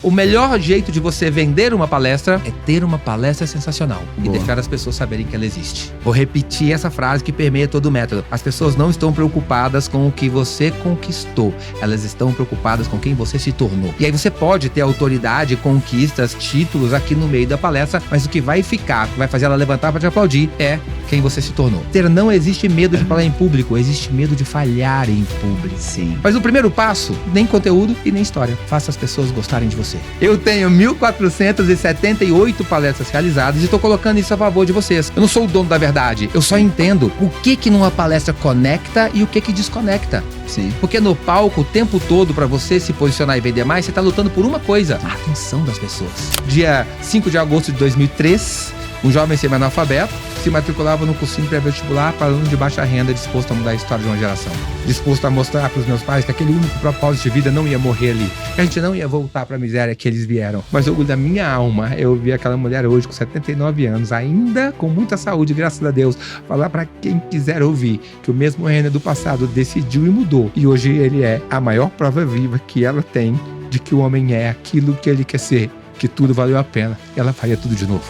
O melhor jeito de você vender uma palestra é ter uma palestra sensacional e deixar as pessoas saberem que ela existe. Vou repetir essa frase que permeia todo o método. As pessoas não estão preocupadas com o que você conquistou. Elas estão preocupadas com quem você se tornou. E aí você pode ter autoridade, conquistas, títulos aqui no meio da palestra, mas o que vai ficar, o que vai fazer ela levantar para te aplaudir é quem você se tornou. Não existe medo de falar em público, existe medo de falhar em público. Sim. Mas o primeiro passo, nem conteúdo e nem história. Faça as pessoas gostarem de você. Eu tenho 1.478 palestras realizadas e estou colocando isso a favor de vocês. Eu não sou o dono da verdade, eu só entendo o que numa palestra conecta e o que desconecta. Sim. Porque no palco, o tempo todo, para você se posicionar e vender mais, você está lutando por uma coisa: a atenção das pessoas. Dia 5 de agosto de 2003, um jovem semi-analfabeto se matriculava no cursinho pré-vestibular para aluno de baixa renda, disposto a mudar a história de uma geração. Disposto a mostrar para os meus pais que aquele único propósito de vida não ia morrer ali. Que a gente não ia voltar para a miséria que eles vieram. Mas o orgulho da minha alma, eu vi aquela mulher hoje com 79 anos, ainda com muita saúde, graças a Deus, falar para quem quiser ouvir que o mesmo Renner do passado decidiu e mudou. E hoje ele é a maior prova viva que ela tem de que o homem é aquilo que ele quer ser, que tudo valeu a pena. Ela faria tudo de novo.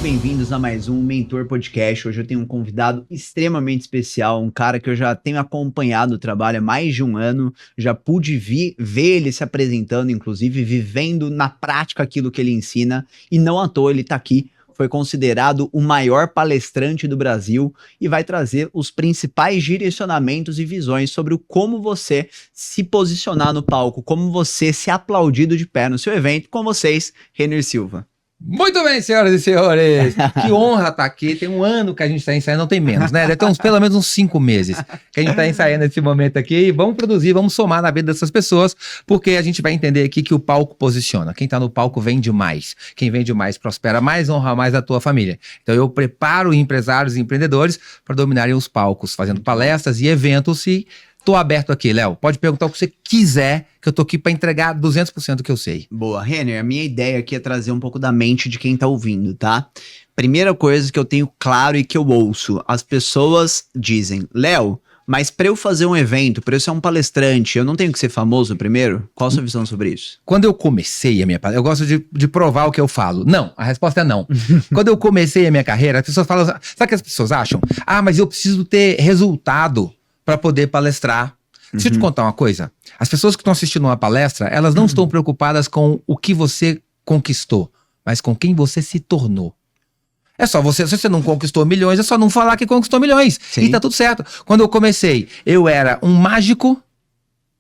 Bem-vindos a mais um Mentor Podcast. Hoje eu tenho um convidado extremamente especial, um cara que eu já tenho acompanhado o trabalho há mais de um ano, já pude ver ele se apresentando, inclusive vivendo na prática aquilo que ele ensina, e não à toa ele está aqui. Foi considerado o maior palestrante do Brasil e vai trazer os principais direcionamentos e visões sobre o como você se posicionar no palco, como você ser aplaudido de pé no seu evento. Com vocês, Renner Silva. Muito bem, senhoras e senhores, que honra estar aqui. Tem um ano que a gente está ensaiando, não tem menos, né? Deve ter pelo menos uns 5 meses que a gente está ensaiando esse momento aqui, e vamos produzir, vamos somar na vida dessas pessoas, porque a gente vai entender aqui que o palco posiciona. Quem está no palco vende mais, quem vende mais prospera mais, honra mais a tua família. Então eu preparo empresários e empreendedores para dominarem os palcos, fazendo palestras e eventos. E tô aberto aqui, Léo. Pode perguntar o que você quiser, que eu tô aqui para entregar 200% do que eu sei. Boa, Renner, a minha ideia aqui é trazer um pouco da mente de quem tá ouvindo, tá? Primeira coisa que eu tenho claro e que eu ouço, as pessoas dizem: Léo, mas para eu fazer um evento, para eu ser um palestrante, eu não tenho que ser famoso primeiro? Qual a sua visão sobre isso? Quando eu comecei a minha palestra, eu gosto de provar o que eu falo. Não, a resposta é não. Quando eu comecei a minha carreira, as pessoas falam, sabe o que as pessoas acham? Ah, mas eu preciso ter resultado para poder palestrar. Deixa eu te contar uma coisa. As pessoas que estão assistindo uma palestra, elas não estão preocupadas com o que você conquistou, mas com quem você se tornou. É só você, se você não conquistou milhões, é só não falar que conquistou milhões. Sim. E tá tudo certo. Quando eu comecei, eu era um mágico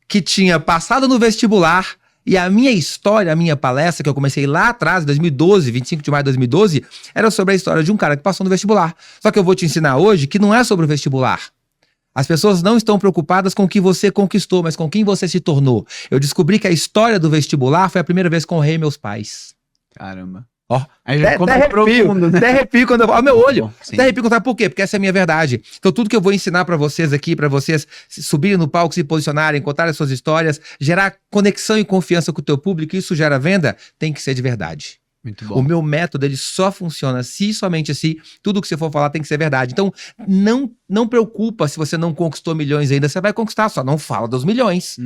que tinha passado no vestibular, e a minha história, a minha palestra, que eu comecei lá atrás, em 2012, 25 de maio de 2012, era sobre a história de um cara que passou no vestibular. Só que eu vou te ensinar hoje que não é sobre o vestibular. As pessoas não estão preocupadas com o que você conquistou, mas com quem você se tornou. Eu descobri que a história do vestibular foi a primeira vez que honrei meus pais. Caramba. Ó, aí já até profundo, né? Até arrepio quando eu falo, meu olho. Até arrepio, sabe por quê? Porque essa é a minha verdade. Então tudo que eu vou ensinar pra vocês aqui, pra vocês subirem no palco, se posicionarem, contarem as suas histórias, gerar conexão e confiança com o teu público, isso gera venda, tem que ser de verdade. Muito bom. O meu método, ele só funciona se, somente se, tudo que você for falar tem que ser verdade. Então, não preocupa se você não conquistou milhões ainda, você vai conquistar, só não fala dos milhões.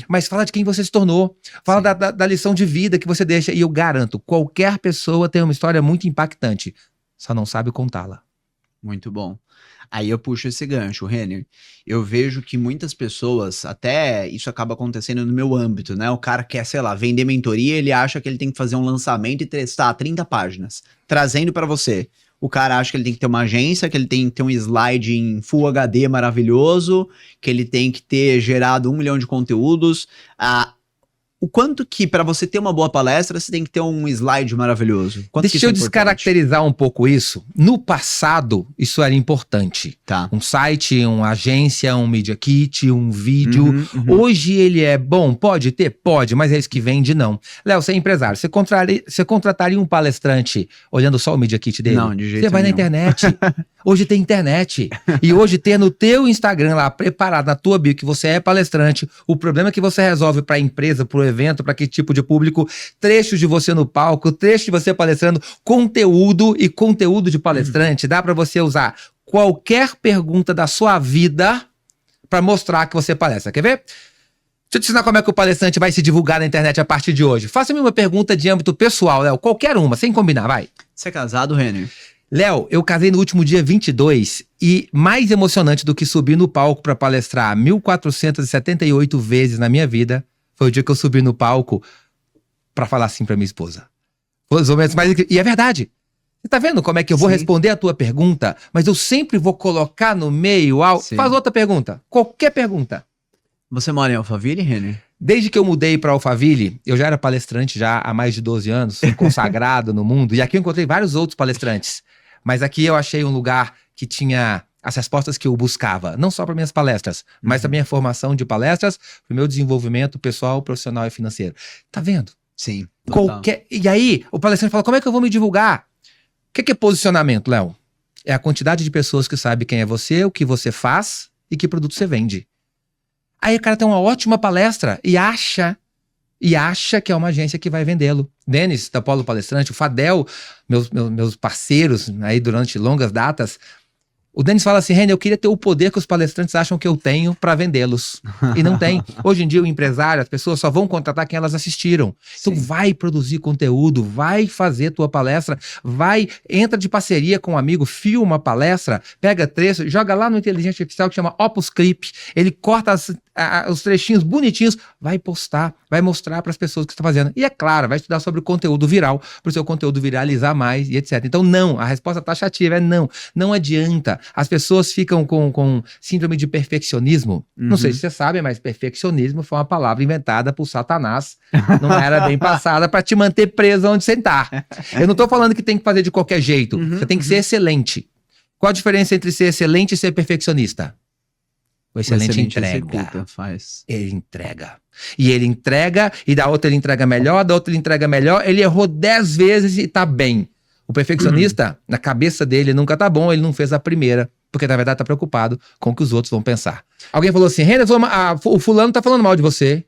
Mas fala de quem você se tornou, fala da lição de vida que você deixa, e eu garanto, qualquer pessoa tem uma história muito impactante, só não sabe contá-la. Muito bom. Aí eu puxo esse gancho, Renner. Eu vejo que muitas pessoas, até isso acaba acontecendo no meu âmbito, né? O cara quer, sei lá, vender mentoria, ele acha que ele tem que fazer um lançamento e testar 30 páginas, trazendo para você. O cara acha que ele tem que ter uma agência, que ele tem que ter um slide em Full HD maravilhoso, que ele tem que ter gerado 1 milhão de conteúdos. O quanto que, para você ter uma boa palestra, você tem que ter um slide maravilhoso? Deixa eu descaracterizar um pouco isso. No passado, isso era importante. Tá. Um site, uma agência, um media kit, um vídeo. Hoje ele é bom? Pode ter? Pode, mas é isso que vende, não. Léo, você é empresário. Você contrataria um palestrante olhando só o media kit dele? Não, de jeito nenhum. Você vai na internet. Hoje tem internet. E hoje ter no teu Instagram lá, preparado na tua bio, que você é palestrante, o problema que você resolve para a empresa, para o evento, para que tipo de público, trechos de você no palco, trechos de você palestrando, conteúdo e conteúdo de palestrante, dá para você usar qualquer pergunta da sua vida para mostrar que você palestra. Quer ver? Deixa eu te ensinar como é que o palestrante vai se divulgar na internet a partir de hoje. Faça-me uma pergunta de âmbito pessoal, Léo. Qualquer uma, sem combinar, vai. Você é casado, Renner? Léo, eu casei no último dia 22 e mais emocionante do que subir no palco para palestrar 1.478 vezes na minha vida foi o dia que eu subi no palco para falar assim para minha esposa. Foi os momentos mais incríveis. E é verdade. Você tá vendo como é que eu vou responder a tua pergunta, mas eu sempre vou colocar no meio algo. Faz outra pergunta. Qualquer pergunta. Você mora em Alphaville, Renner? Desde que eu mudei para Alphaville, eu já era palestrante já há mais de 12 anos, consagrado no mundo, e aqui eu encontrei vários outros palestrantes. Mas aqui eu achei um lugar que tinha as respostas que eu buscava, não só para minhas palestras, mas também a formação de palestras, para o meu desenvolvimento pessoal, profissional e financeiro. Tá vendo? Sim. E aí, o palestrante fala, como é que eu vou me divulgar? O que é posicionamento, Léo? É a quantidade de pessoas que sabem quem é você, o que você faz e que produto você vende. Aí o cara tem uma ótima palestra e acha que é uma agência que vai vendê-lo. Denis, da Polo Palestrante, o Fadel, meus parceiros aí durante longas datas, o Denis fala assim, Renner, eu queria ter o poder que os palestrantes acham que eu tenho para vendê-los. E não tem. Hoje em dia o empresário, as pessoas só vão contratar quem elas assistiram. Então vai produzir conteúdo, vai fazer tua palestra, entra de parceria com um amigo, filma a palestra, pega trecho, joga lá no inteligência artificial que chama Opus Clip, ele corta os trechinhos bonitinhos, vai postar, vai mostrar para as pessoas que estão fazendo. E é claro, vai estudar sobre o conteúdo viral, para o seu conteúdo viralizar mais e etc. Então não, a resposta taxativa é não. Não adianta. As pessoas ficam com síndrome de perfeccionismo. Não sei se você sabe, mas perfeccionismo foi uma palavra inventada por Satanás. Não era bem passada para te manter preso onde você está. Eu não estou falando que tem que fazer de qualquer jeito. Você tem que ser excelente. Qual a diferença entre ser excelente e ser perfeccionista? O excelente entrega. Ele entrega. E ele entrega, e da outra ele entrega melhor, da outra ele entrega melhor. Ele errou 10 vezes e tá bem. O perfeccionista, na cabeça dele, nunca tá bom, ele não fez a primeira. Porque, na verdade, tá preocupado com o que os outros vão pensar. Alguém falou assim, Renner, o fulano tá falando mal de você.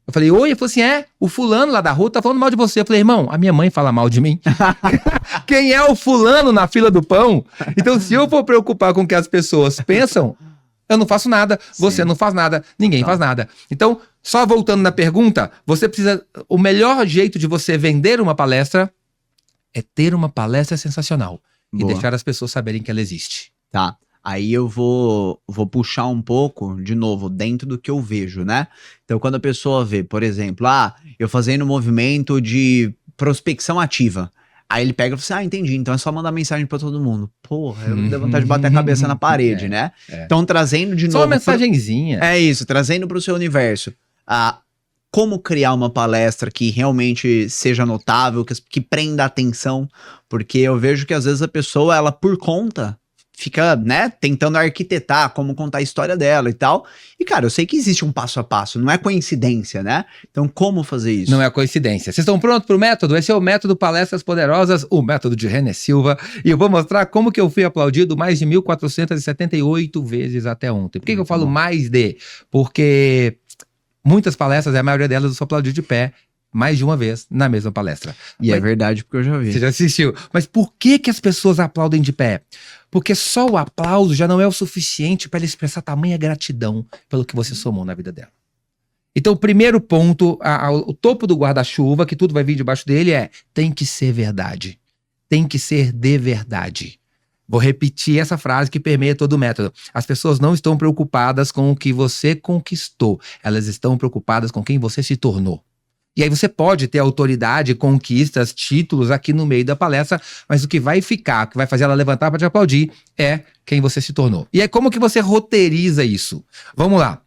Eu falei, oi? Ele falou assim, o fulano lá da rua tá falando mal de você. Eu falei, irmão, a minha mãe fala mal de mim. Quem é o fulano na fila do pão? Então, se eu for preocupar com o que as pessoas pensam, eu não faço nada, você não faz nada, ninguém faz nada. Então, só voltando na pergunta, você precisa... O melhor jeito de você vender uma palestra é ter uma palestra sensacional. E deixar as pessoas saberem que ela existe. Tá. Aí eu vou puxar um pouco, de novo, dentro do que eu vejo, né? Então, quando a pessoa vê, por exemplo, eu fazendo um movimento de prospecção ativa. Aí ele pega e fala assim, entendi, então é só mandar mensagem pra todo mundo. Porra, eu me deu vontade de bater a cabeça na parede, né? Então, trazendo de novo... Só uma mensagenzinha. É isso, trazendo pro seu universo. Como criar uma palestra que realmente seja notável, que prenda a atenção, porque eu vejo que às vezes a pessoa, ela por conta, fica, né, tentando arquitetar como contar a história dela e tal. E, cara, eu sei que existe um passo a passo, não é coincidência, né? Então, como fazer isso? Não é coincidência. Vocês estão prontos pro método? Esse é o método Palestras Poderosas, o método de Renner Silva. E eu vou mostrar como que eu fui aplaudido mais de 1.478 vezes até ontem. Por que eu falo mais de? Porque muitas palestras, a maioria delas, eu sou aplaudido de pé mais de uma vez na mesma palestra. E é verdade, porque eu já vi. Você já assistiu. Mas por que as pessoas aplaudem de pé? Porque só o aplauso já não é o suficiente para ele expressar tamanha gratidão pelo que você somou na vida dela. Então, o primeiro ponto, o topo do guarda-chuva, que tudo vai vir debaixo dele, tem que ser verdade. Tem que ser de verdade. Vou repetir essa frase que permeia todo o método. As pessoas não estão preocupadas com o que você conquistou. Elas estão preocupadas com quem você se tornou. E aí você pode ter autoridade, conquistas, títulos aqui no meio da palestra, mas o que vai ficar, o que vai fazer ela levantar para te aplaudir é quem você se tornou. E aí como que você roteiriza isso? Vamos lá.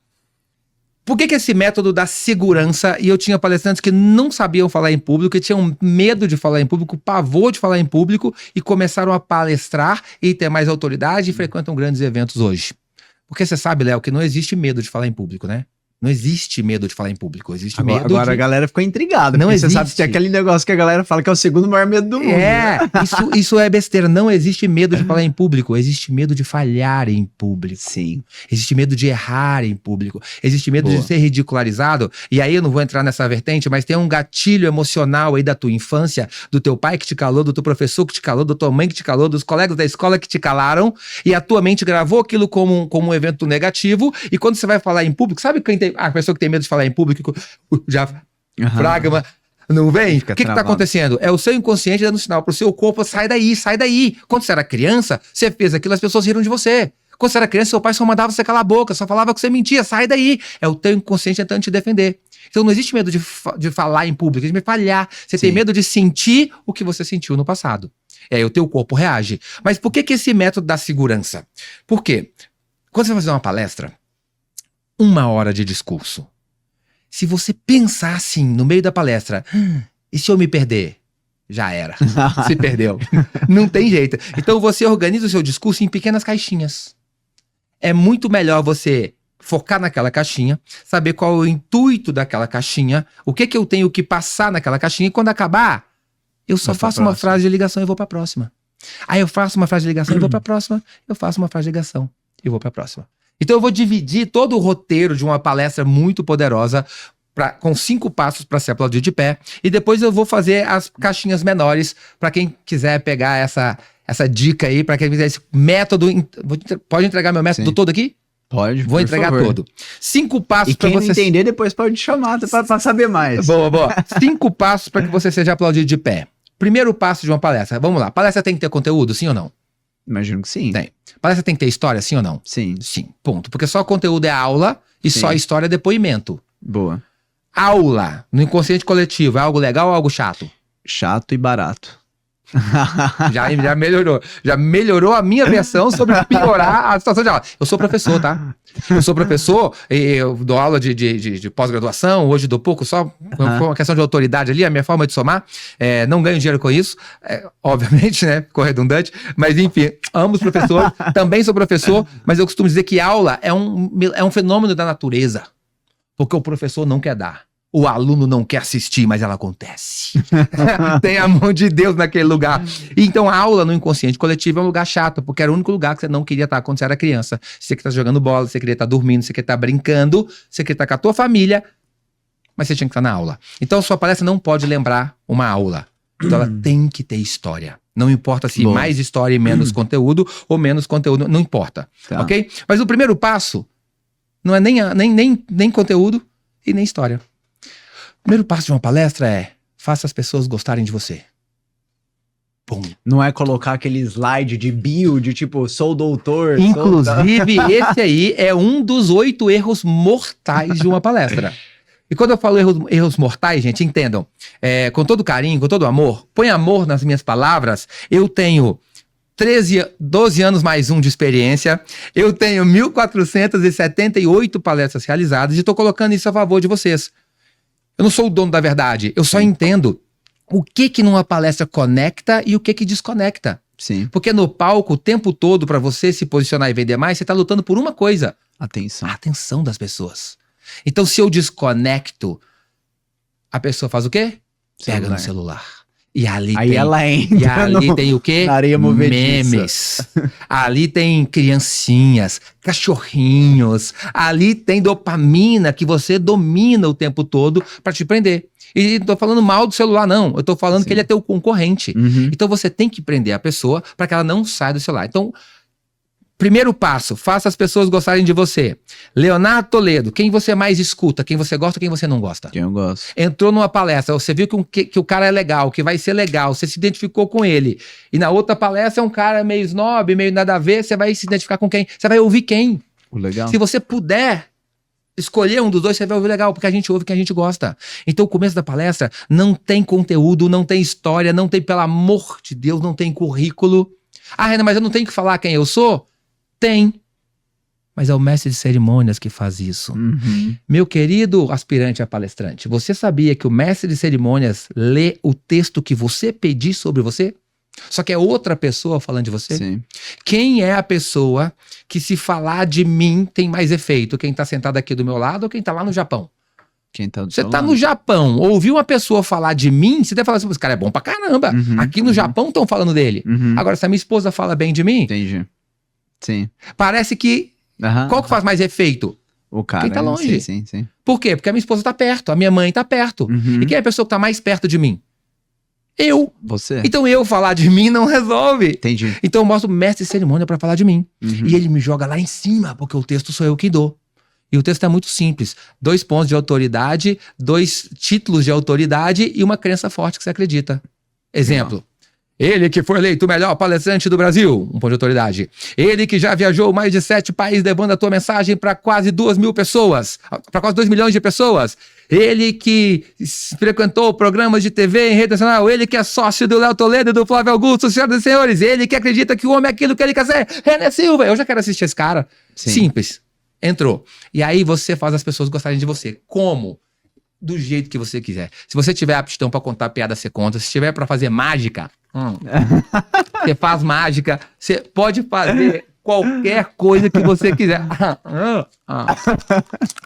Por que esse método da segurança, e eu tinha palestrantes que não sabiam falar em público, que tinham medo de falar em público, pavor de falar em público, e começaram a palestrar e ter mais autoridade e frequentam grandes eventos hoje. Porque você sabe, Léo, que não existe medo de falar em público, né? Não existe medo de falar em público, existe Agora, medo agora a galera ficou intrigada. Não Porque você sabe existe. que tem aquele negócio que a galera fala que é o segundo maior medo do mundo. É, isso é besteira. Não existe medo de falar em público, existe medo de falhar em público. Sim. Existe medo de errar em público. Existe medo Boa. de ser ridicularizado. E aí eu não vou entrar nessa vertente, mas tem um gatilho emocional aí da tua infância, do teu pai que te calou, do teu professor que te calou, da tua mãe que te calou, dos colegas da escola que te calaram, e a tua mente gravou aquilo como um evento negativo, e quando você vai falar em público, sabe quem tem, a pessoa que tem medo de falar em público, já fraga, não vem? O que que tá acontecendo? É o seu inconsciente dando sinal pro seu corpo, sai daí, sai daí. Quando você era criança, você fez aquilo, as pessoas riram de você. Quando você era criança, seu pai só mandava você calar a boca, só falava que você mentia, sai daí. É o teu inconsciente tentando te defender. Então não existe medo de falar em público, existe medo de falhar. Você tem medo de sentir o que você sentiu no passado. É, o teu corpo reage. Mas por que esse método da segurança? Por quê? Quando você vai fazer uma palestra, 1 hora de discurso, se você pensar assim, no meio da palestra, e se eu me perder? Já era. Se perdeu. Não tem jeito. Então você organiza o seu discurso em pequenas caixinhas. É muito melhor você focar naquela caixinha, saber qual é o intuito daquela caixinha, o que eu tenho que passar naquela caixinha, e quando acabar, eu só faço uma frase de ligação e vou pra próxima. Aí eu faço uma frase de ligação e vou pra próxima, eu faço uma frase de ligação e vou pra próxima. Então eu vou dividir todo o roteiro de uma palestra muito poderosa com 5 passos para se aplaudir de pé, e depois eu vou fazer as caixinhas menores para quem quiser pegar essa dica aí, para quem quiser esse método. Pode entregar meu método todo aqui? Pode, vou entregar todo. 5 passos para você... E quem não entender, depois pode chamar para saber mais. Boa. 5 passos para que você seja aplaudido de pé. Primeiro passo de uma palestra. Vamos lá. Palestra tem que ter conteúdo, sim ou não? Imagino que sim. Tem. Palestra tem que ter história, sim ou não? Sim. Sim, ponto. Porque só conteúdo é aula e só história é depoimento. Boa. Aula no inconsciente coletivo é algo legal ou algo chato? Chato e barato. Já melhorou. Já melhorou a minha versão sobre piorar a situação de aula. Eu sou professor, tá? Eu sou professor, eu dou aula de pós-graduação, hoje dou pouco só, por uma questão de autoridade ali, a minha forma de somar. Não ganho dinheiro com isso, obviamente, né? Ficou redundante, mas enfim, amo os professores, também sou professor, mas eu costumo dizer que aula é um fenômeno da natureza, porque o professor não quer dar. O aluno não quer assistir, mas ela acontece. Tem a mão de Deus naquele lugar. Então a aula no inconsciente coletivo é um lugar chato, porque era o único lugar que você não queria estar quando você era criança. Você queria estar jogando bola, você queria estar dormindo, você queria estar brincando, você queria estar com a tua família, mas você tinha que estar na aula. Então sua palestra não pode lembrar uma aula. Então ela tem que ter história. Não importa se mais história e menos conteúdo, ou menos conteúdo, não importa. Tá. Ok? Mas o primeiro passo não é nem conteúdo e nem história. O primeiro passo de uma palestra é: faça as pessoas gostarem de você. Bom. Não é colocar aquele slide de bio, de tipo, sou doutor. Inclusive, esse aí é um dos 8 erros mortais de uma palestra. E quando eu falo erros mortais, gente, entendam. Com todo carinho, com todo amor, põe amor nas minhas palavras. Eu tenho 12 anos mais 1 de experiência. Eu tenho 1.478 palestras realizadas e estou colocando isso a favor de vocês. Eu não sou o dono da verdade, eu só entendo o que numa palestra conecta e o que desconecta. Sim. Porque no palco, o tempo todo, para você se posicionar e vender mais, você tá lutando por uma coisa. Atenção. A atenção das pessoas. Então, se eu desconecto, a pessoa faz o quê? Pega no celular. E ali ela entra. E ali tem o quê? Na areia movediça. Memes. Ali tem criancinhas, cachorrinhos. Ali tem dopamina que você domina o tempo todo para te prender. E não tô falando mal do celular, não. Eu tô falando que ele é teu concorrente. Então você tem que prender a pessoa para que ela não saia do celular. Então, primeiro passo, faça as pessoas gostarem de você. Leonardo Toledo, quem você mais escuta? Quem você gosta, quem você não gosta? Quem eu gosto. Entrou numa palestra, você viu que o cara é legal, que vai ser legal, você se identificou com ele. E na outra palestra é um cara meio snob, meio nada a ver, você vai se identificar com quem? Você vai ouvir quem? Legal. Se você puder escolher um dos dois, você vai ouvir legal, porque a gente ouve quem a gente gosta. Então o começo da palestra não tem conteúdo, não tem história, não tem, pelo amor de Deus, não tem currículo. Ah, Renan, mas eu não tenho que falar quem eu sou? Tem, mas é o mestre de cerimônias que faz isso. Meu querido aspirante a palestrante, você sabia que o mestre de cerimônias lê o texto que você pedir sobre você? Só que é outra pessoa falando de você. Sim. Quem é a pessoa que, se falar de mim, tem mais efeito? Quem tá sentado aqui do meu lado ou quem tá lá no Japão? Quem tá do Você seu tá lado? no Japão, ouviu uma pessoa falar de mim, você deve falar assim, esse cara é bom pra caramba. Uhum, Aqui no Japão estão falando dele. Uhum. Agora, se a minha esposa fala bem de mim, Entendi. Sim. parece que... Aham. Qual que faz mais efeito? O cara. Quem tá longe. Sim. Por quê? Porque a minha esposa tá perto, a minha mãe tá perto. Uhum. E quem é a pessoa que tá mais perto de mim? Eu. Você? Então eu falar de mim não resolve. Entendi. Então eu mostro o mestre de cerimônia pra falar de mim. Uhum. E ele me joga lá em cima, porque o texto sou eu que dou. E o texto é muito simples. 2 pontos de autoridade, 2 títulos de autoridade e uma crença forte que você acredita. Exemplo. Ele que foi eleito o melhor palestrante do Brasil, 1 ponto de autoridade. Ele que já viajou mais de 7 países levando a tua mensagem para quase 2.000 pessoas, para quase 2 milhões de pessoas. Ele que frequentou programas de TV em rede nacional. Ele que é sócio do Léo Toledo e do Flávio Augusto, senhoras e senhores. Ele que acredita que o homem é aquilo que ele quer ser. René Silva. Eu já quero assistir esse cara. Sim. Simples. Entrou. E aí você faz as pessoas gostarem de você. Como? Do jeito que você quiser. Se você tiver aptidão pra contar piada, você conta. Se tiver pra fazer mágica, você faz mágica. Você pode fazer qualquer coisa que você quiser. A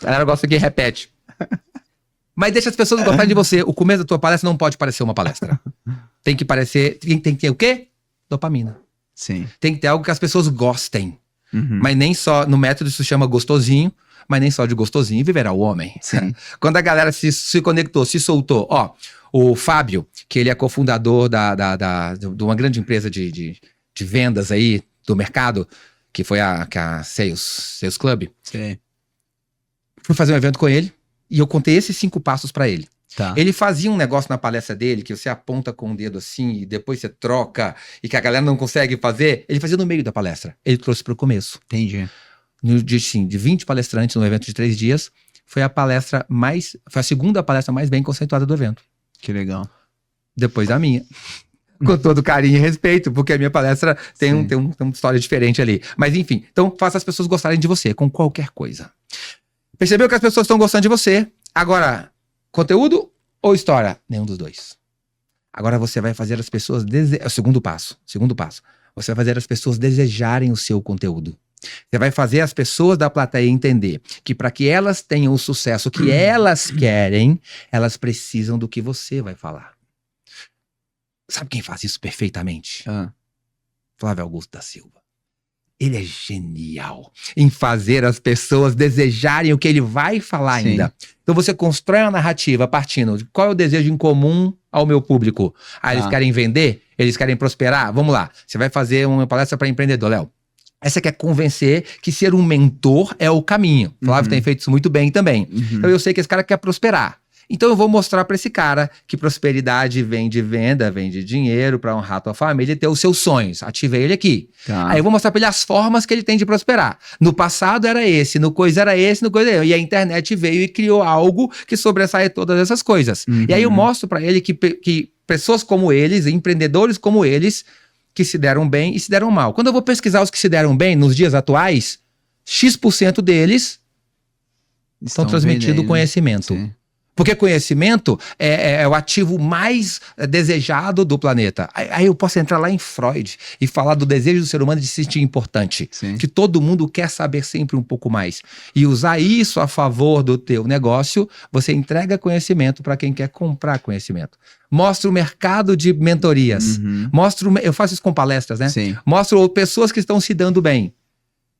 galera gosta que repete. Mas deixa as pessoas gostarem de você. O começo da tua palestra não pode parecer uma palestra. Tem que parecer... Tem que ter o quê? Dopamina. Sim. Tem que ter algo que as pessoas gostem. Uhum. Mas nem só, no método isso se chama gostosinho, mas nem só de gostosinho viverá o homem. Sim. Quando a galera se conectou, se soltou, ó, o Fábio, que ele é cofundador de uma grande empresa de vendas aí do mercado, que foi a Sales Club, Sim. fui fazer um evento com ele e eu contei esses 5 passos pra ele. Tá. Ele fazia um negócio na palestra dele que você aponta com o dedo assim e depois você troca e que a galera não consegue fazer. Ele fazia no meio da palestra. Ele trouxe pro começo. Entendi. No dia, sim, de 20 palestrantes no evento de 3 dias, foi a segunda palestra mais bem conceituada do evento. Que legal. Depois da minha. Com todo carinho e respeito, porque a minha palestra tem uma história diferente ali. Mas enfim, então faça as pessoas gostarem de você com qualquer coisa. Percebeu que as pessoas estão gostando de você? Agora, conteúdo ou história? Nenhum dos dois. Agora você vai fazer as pessoas... É o segundo passo. Você vai fazer as pessoas desejarem o seu conteúdo. Você vai fazer as pessoas da plateia entender que para que elas tenham o sucesso que elas querem, elas precisam do que você vai falar. Sabe quem faz isso perfeitamente? Flávio Augusto da Silva. Ele é genial em fazer as pessoas desejarem o que ele vai falar ainda. Então você constrói uma narrativa partindo de qual é o desejo em comum ao meu público. Eles querem vender? Eles querem prosperar? Vamos lá. Você vai fazer uma palestra para empreendedor, Léo. Essa quer convencer que ser um mentor é o caminho. Flávio tem feito isso muito bem também. Então eu sei que esse cara quer prosperar. Então eu vou mostrar para esse cara que prosperidade vem de venda, vem de dinheiro para honrar a tua família e ter os seus sonhos. Ativei ele aqui. Tá. Aí eu vou mostrar para ele as formas que ele tem de prosperar. No passado era esse, no coisa era esse, no coisa era esse. E a internet veio e criou algo que sobressai todas essas coisas. E aí eu mostro para ele que pessoas como eles, empreendedores como eles, que se deram bem e se deram mal. Quando eu vou pesquisar os que se deram bem nos dias atuais, X% deles estão transmitindo conhecimento. Sim. Porque conhecimento é o ativo mais desejado do planeta. Aí eu posso entrar lá em Freud e falar do desejo do ser humano de se sentir importante. Sim. Que todo mundo quer saber sempre um pouco mais. E usar isso a favor do teu negócio, você entrega conhecimento para quem quer comprar conhecimento. Mostra o mercado de mentorias. Eu faço isso com palestras, né? Sim. Mostro pessoas que estão se dando bem.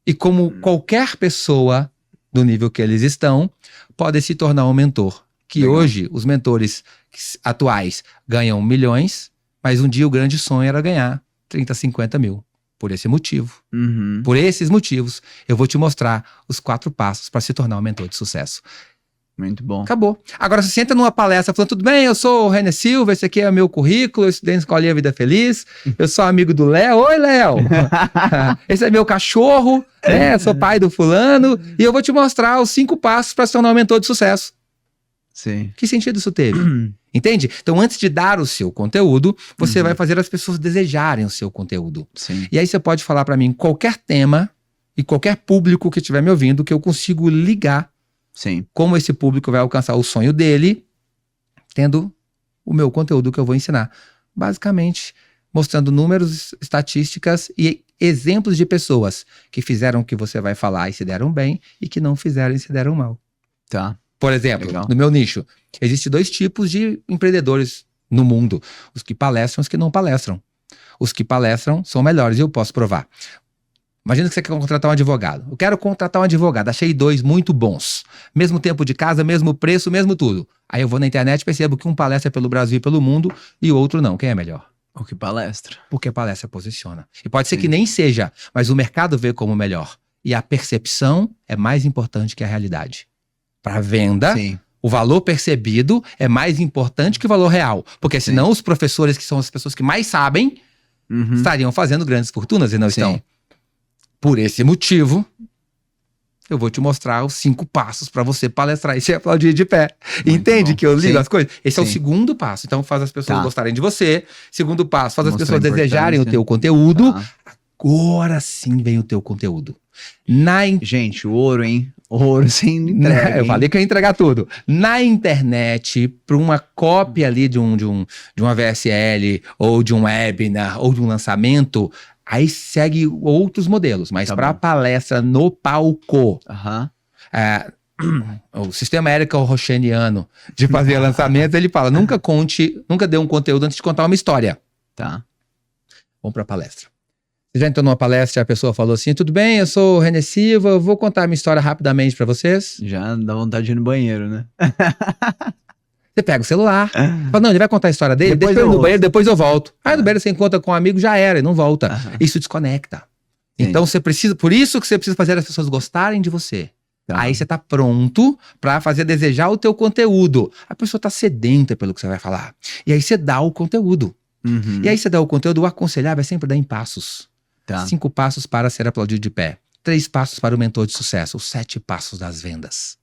E como qualquer pessoa do nível que eles estão, pode se tornar um mentor. Que Legal. Hoje, os mentores atuais ganham milhões, mas um dia o grande sonho era ganhar 30, 50 mil. Por esse motivo. Por esses motivos, eu vou te mostrar os 4 passos para se tornar um mentor de sucesso. Muito bom. Acabou. Agora, você senta numa palestra falando, tudo bem, eu sou o René Silva, esse aqui é meu currículo, eu estudei na Escolinha Vida Feliz, eu sou amigo do Léo. Oi, Léo! Esse é meu cachorro, né? Eu sou pai do fulano, e eu vou te mostrar os 5 passos para se tornar um mentor de sucesso. Sim. Que sentido isso teve? Entende? Então, antes de dar o seu conteúdo, você vai fazer as pessoas desejarem o seu conteúdo. Sim. E aí você pode falar para mim qualquer tema e qualquer público que estiver me ouvindo que eu consigo ligar Sim. como esse público vai alcançar o sonho dele tendo o meu conteúdo que eu vou ensinar. Basicamente, mostrando números, estatísticas e exemplos de pessoas que fizeram o que você vai falar e se deram bem e que não fizeram e se deram mal. Tá. Por exemplo, Legal. no meu nicho, existem 2 tipos de empreendedores no mundo. Os que palestram e os que não palestram. Os que palestram são melhores e eu posso provar. Imagina que você quer contratar um advogado. Eu quero contratar um advogado. Achei 2 muito bons. Mesmo tempo de casa, mesmo preço, mesmo tudo. Aí eu vou na internet e percebo que um palestra pelo Brasil e pelo mundo e o outro não. Quem é melhor? O que palestra. Porque a palestra posiciona. E pode ser que nem seja, mas o mercado vê como melhor. E a percepção é mais importante que a realidade. Para venda, Sim. o valor percebido é mais importante que o valor real. Porque senão os professores, que são as pessoas que mais sabem, estariam fazendo grandes fortunas e não estão. Por esse motivo, eu vou te mostrar os 5 passos para você palestrar e se aplaudir de pé. Muito Entende bom. que eu ligo Sim. as coisas? Esse é o Sim. segundo passo. Então faz as pessoas Tá. gostarem de você. Segundo passo, faz as Mostrar pessoas a desejarem o importância. teu conteúdo. Tá. Agora sim vem o teu conteúdo. Gente, o ouro, hein? O ouro sem entrega, Eu hein? falei que eu ia entregar tudo. Na internet, para uma cópia ali de uma VSL, ou de um webinar, ou de um lançamento, aí segue outros modelos. Mas Tá para bom. palestra no palco, Aham. o sistema Érico-Rocheniano de fazer lançamento, ele fala, nunca dê um conteúdo antes de contar uma história. Tá. Vamos para palestra. Você já entrou numa palestra e a pessoa falou assim, tudo bem, eu sou o René Silva, eu vou contar a minha história rapidamente para vocês. Já dá vontade de ir no banheiro, né? Você pega o celular, fala, não, ele vai contar a história dele, Depois deixa eu ir eu no ouço. banheiro, depois eu volto. Aí no banheiro você encontra com um amigo, já era, e não volta. Aham. Isso desconecta. Sim. Então você precisa, por isso que você precisa fazer as pessoas gostarem de você. Tá. Aí você tá pronto pra fazer desejar o teu conteúdo. A pessoa tá sedenta pelo que você vai falar. E aí você dá o conteúdo. Uhum. E aí você dá o conteúdo, o aconselhável é sempre dar em passos. Tá. 5 passos para ser aplaudido de pé. 3 passos para o mentor de sucesso. Os 7 passos das vendas.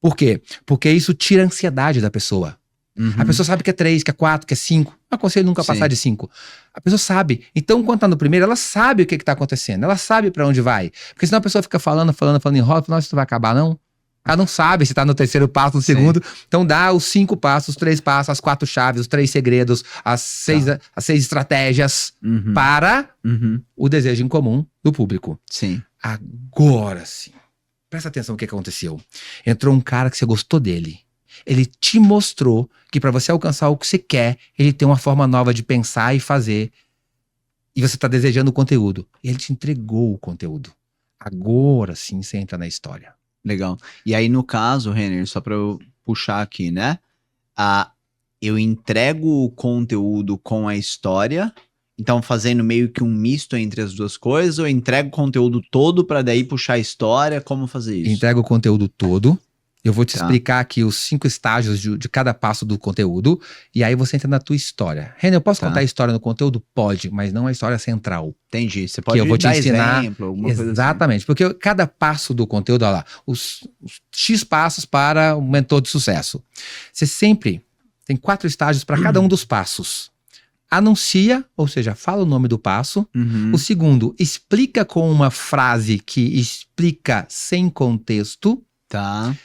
Por quê? Porque isso tira a ansiedade da pessoa. Uhum. A pessoa sabe que é 3, que é 4, que é 5. Não aconselho nunca Sim. passar de 5. A pessoa sabe. Então, quando tá no primeiro, ela sabe o que tá acontecendo. Ela sabe pra onde vai. Porque senão a pessoa fica falando em roda. Nossa, isso não vai acabar, não. Ela não sabe se tá no terceiro passo, no Sim. segundo. Então, dá os 5 passos, os 3 passos, as 4 chaves, os 3 segredos, as 6 estratégias Uhum. para Uhum. o desejo em comum do público. Sim. Agora sim. Presta atenção no que aconteceu. Entrou um cara que você gostou dele. Ele te mostrou que para você alcançar o que você quer, ele tem uma forma nova de pensar e fazer. E você está desejando o conteúdo. Ele te entregou o conteúdo. Agora sim você entra na história. Legal. E aí, no caso, Renner, só pra eu puxar aqui, né? Eu entrego o conteúdo com a história, então fazendo meio que um misto entre as duas coisas, ou eu entrego o conteúdo todo pra daí puxar a história? Como fazer isso? Entrega o conteúdo todo. Eu vou te Tá. explicar aqui os 5 estágios de cada passo do conteúdo. E aí você entra na tua história. Renan, eu posso Tá. contar a história no conteúdo? Pode, mas não a história central. Entendi. Você pode eu vou te dar ensinar exemplo, alguma coisa assim. Exatamente, porque cada passo do conteúdo, olha lá, os X passos para o mentor de sucesso. Você sempre tem 4 estágios para cada um dos passos. Anuncia, ou seja, fala o nome do passo. Uhum. O segundo, explica com uma frase que explica sem contexto. Tá.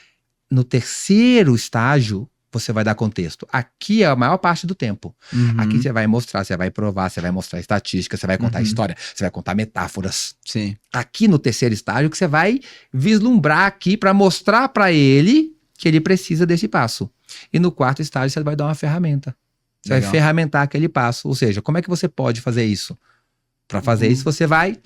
No terceiro estágio, você vai dar contexto. Aqui é a maior parte do tempo. Uhum. Aqui você vai mostrar, você vai provar, você vai mostrar estatística, você vai contar Uhum. história, você vai contar metáforas. Sim. Aqui no terceiro estágio que você vai vislumbrar aqui para mostrar para ele que ele precisa desse passo. E no quarto estágio você vai dar uma ferramenta. Você Legal. vai ferramentar aquele passo. Ou seja, como é que você pode fazer isso? Para fazer isso, você vai